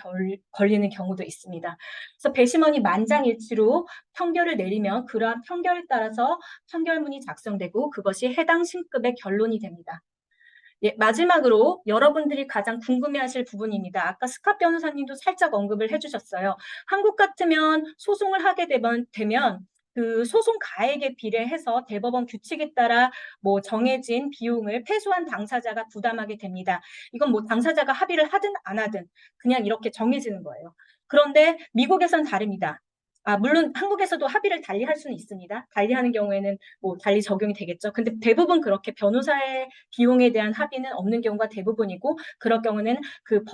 걸리는 경우도 있습니다. 그래서 배심원이 만장일치로 판결을 내리면 그러한 판결에 따라서 판결문이 작성되고 그것이 해당 신급의 결론이 됩니다. 예, 마지막으로 여러분들이 가장 궁금해하실 부분입니다. 아까 스캇 변호사님도 살짝 언급을 해주셨어요. 한국 같으면 소송을 하게 되면 그 소송 가액에 비례해서 대법원 규칙에 따라 뭐 정해진 비용을 패소한 당사자가 부담하게 됩니다. 이건 뭐 당사자가 합의를 하든 안 하든 그냥 이렇게 정해지는 거예요. 그런데 미국에선 다릅니다. 물론 한국에서도 합의를 달리 할 수는 있습니다. 달리하는 경우에는 뭐 달리 적용이 되겠죠. 근데 대부분 그렇게 변호사의 비용에 대한 합의는 없는 경우가 대부분이고 그럴 경우는 그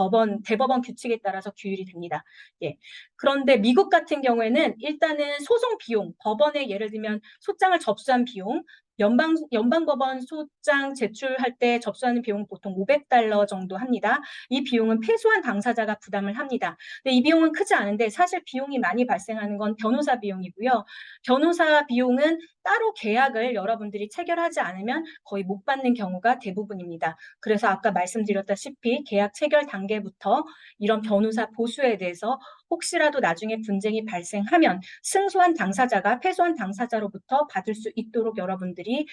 대법원 규칙에 따라서 규율이 됩니다. 예. 그런데 미국 같은 경우에는 일단은 소송 비용, 법원에 예를 들면 소장을 접수한 비용, 연방법원 소장 제출할 때 접수하는 비용은 보통 $500 정도 합니다. 이 비용은 패소한 당사자가 부담을 합니다. 근데 이 비용은 크지 않은데 사실 비용이 많이 발생하는 건 변호사 비용이고요. 변호사 비용은 따로 계약을 여러분들이 체결하지 않으면 거의 못 받는 경우가 대부분입니다. 그래서 아까 말씀드렸다시피 계약 체결 단계부터 이런 변호사 보수에 대해서 혹시라도 나중에 분쟁이 발생하면 승소한 당사자가 패소한 당사자로부터 받을 수 있도록 여러분들이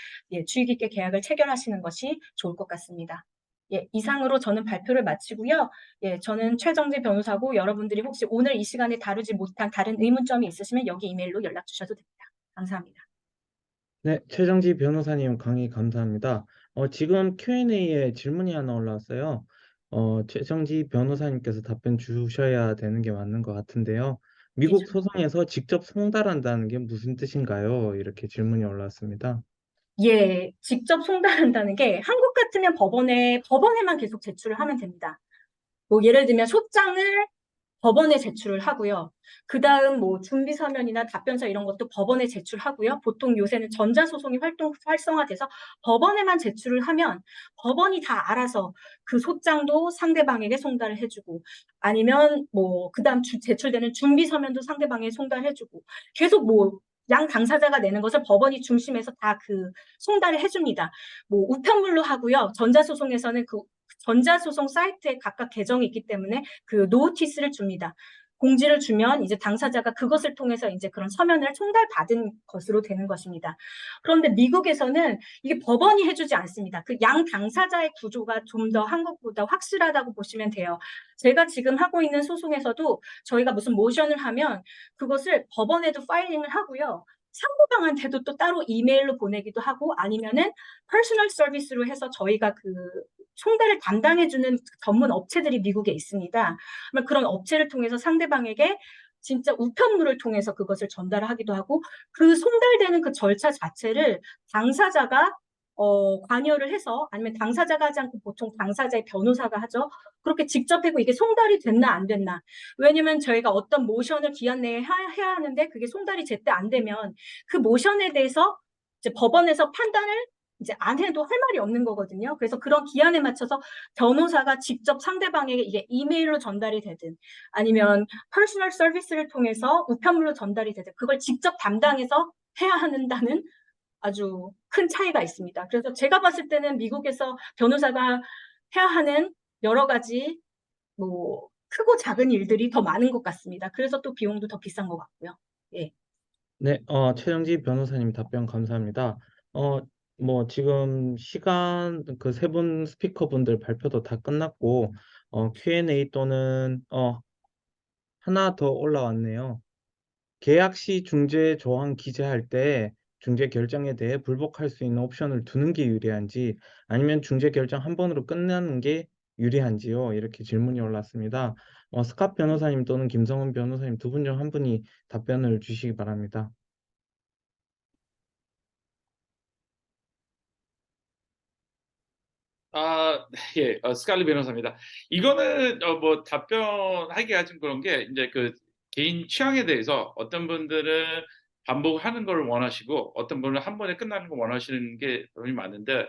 주의 깊게 계약을 체결하시는 것이 좋을 것 같습니다. 예, 이상으로 저는 발표를 마치고요. 예, 저는 최정지 변호사고 여러분들이 혹시 오늘 이 시간에 다루지 못한 다른 의문점이 있으시면 여기 이메일로 연락 주셔도 됩니다. 감사합니다. 네, 최정지 변호사님 강의 감사합니다. 지금 Q&A에 질문이 하나 올라왔어요. 최정지 변호사님께서 답변 주셔야 되는 게 맞는 것 같은데요. 미국 소송에서 직접 송달한다는 게 무슨 뜻인가요? 이렇게 질문이 올라왔습니다. 예, 직접 송달한다는 게 한국 같으면 법원에만 계속 제출을 하면 됩니다. 뭐 예를 들면 소장을 법원에 제출을 하고요. 그 다음 뭐 준비 서면이나 답변서 이런 것도 법원에 제출하고요. 보통 요새는 전자소송이 활성화돼서 법원에만 제출을 하면 법원이 다 알아서 그 소장도 상대방에게 송달을 해주고 아니면 뭐 그 다음 제출되는 준비 서면도 상대방에게 송달해주고 계속 뭐 양 당사자가 내는 것을 법원이 중심에서 다 그 송달을 해줍니다. 뭐 우편물로 하고요. 전자소송에서는 그 전자소송 사이트에 각각 계정이 있기 때문에 그 노티스를 줍니다. 공지를 주면 이제 당사자가 그것을 통해서 이제 그런 서면을 송달받은 것으로 되는 것입니다. 그런데 미국에서는 이게 법원이 해주지 않습니다. 그 양 당사자의 구조가 좀 더 한국보다 확실하다고 보시면 돼요. 제가 지금 하고 있는 소송에서도 저희가 무슨 모션을 하면 그것을 법원에도 파일링을 하고요. 상대방한테도 또 따로 이메일로 보내기도 하고 아니면은 퍼스널 서비스로 해서 저희가 그 송달을 담당해주는 전문 업체들이 미국에 있습니다. 그런 업체를 통해서 상대방에게 진짜 우편물을 통해서 그것을 전달하기도 하고 그 송달되는 그 절차 자체를 당사자가 관여를 해서 아니면 당사자가 하지 않고 보통 당사자의 변호사가 하죠. 그렇게 직접 하고 이게 송달이 됐나 안 됐나. 왜냐면 저희가 어떤 모션을 기한 내에 해야 하는데 그게 송달이 제때 안 되면 그 모션에 대해서 이제 법원에서 판단을 이제 안 해도 할 말이 없는 거거든요. 그래서 그런 기한에 맞춰서 변호사가 직접 상대방에게 이게 이메일로 전달이 되든 아니면 퍼스널 서비스를 통해서 우편물로 전달이 되든 그걸 직접 담당해서 해야 한다는 아주 큰 차이가 있습니다. 그래서 제가 봤을 때는 미국에서 변호사가 해야 하는 여러 가지 뭐 크고 작은 일들이 더 많은 것 같습니다. 그래서 또 비용도 더 비싼 것 같고요. 예. 네, 최영지 변호사님 답변 감사합니다. 어, 뭐 지금 시간 그 세 분 스피커분들 발표도 다 끝났고 Q&A 또는 하나 더 올라왔네요. 계약 시 중재 조항 기재할 때 중재 결정에 대해 불복할 수 있는 옵션을 두는 게 유리한지 아니면 중재 결정 한 번으로 끝나는 게 유리한지요? 이렇게 질문이 올랐습니다. 스캇 변호사님 또는 김성훈 변호사님 두 분 중 한 분이 답변을 주시기 바랍니다. 예, 스칼리 변호사입니다. 이거는 뭐 답변하기가 좀 그런 게 이제 그 개인 취향에 대해서 어떤 분들은 반복하는 걸 원하시고 어떤 분은 한 번에 끝나는 걸 원하시는 게 분이 많은데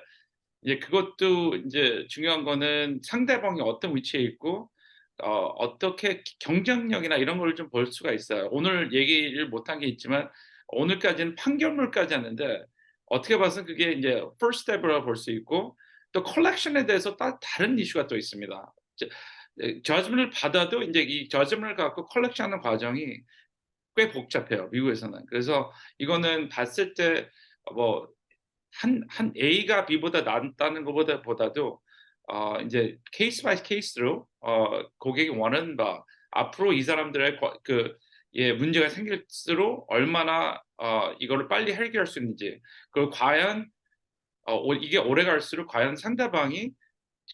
이제 그것도 이제 중요한 거는 상대방이 어떤 위치에 있고 어떻게 경쟁력이나 이런 걸 좀 볼 수가 있어요. 오늘 얘기를 못한 게 있지만 오늘까지는 판결문까지 하는데 어떻게 봐서 그게 이제 first step이라고 볼 수 있고 또 컬렉션에 대해서 다른 이슈가 또 있습니다. 저지먼트를 받아도 이제 이 저지먼트를 갖고 컬렉션하는 과정이 꽤 복잡해요, 미국에서는. 그래서 이거는 봤을 때 뭐 한 A가 B보다 낫다는 것보다도 이제 케이스 바이 케이스로 고객이 원하는 바 앞으로 이 사람들의 문제가 생길수록 얼마나 이거를 빨리 해결할 수 있는지 그리고 과연 이게 오래 갈수록 과연 상대방이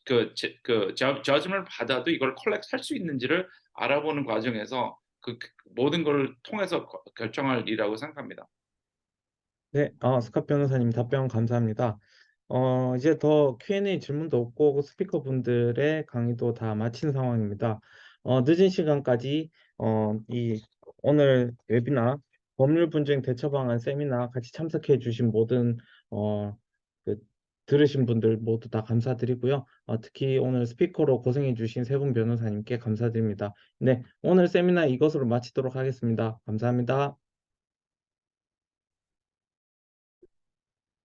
저지먼트를 받아도 이걸 컬렉트할 수 있는지를 알아보는 과정에서 그 모든 걸 통해서 결정할 일이라고 생각합니다. 네, 스캇 변호사님 답변 감사합니다. 이제 더 Q&A 질문도 없고 그 스피커분들의 강의도 다 마친 상황입니다. 늦은 시간까지 이 오늘 웨비나 법률 분쟁 대처 방안 세미나 같이 참석해 주신 모든 어, 그, 들으신 분들 모두 다 감사드리고요. 특히 오늘 스피커로 고생해 주신 세 분 변호사님께 감사드립니다. 네, 오늘 세미나 이것으로 마치도록 하겠습니다. 감사합니다.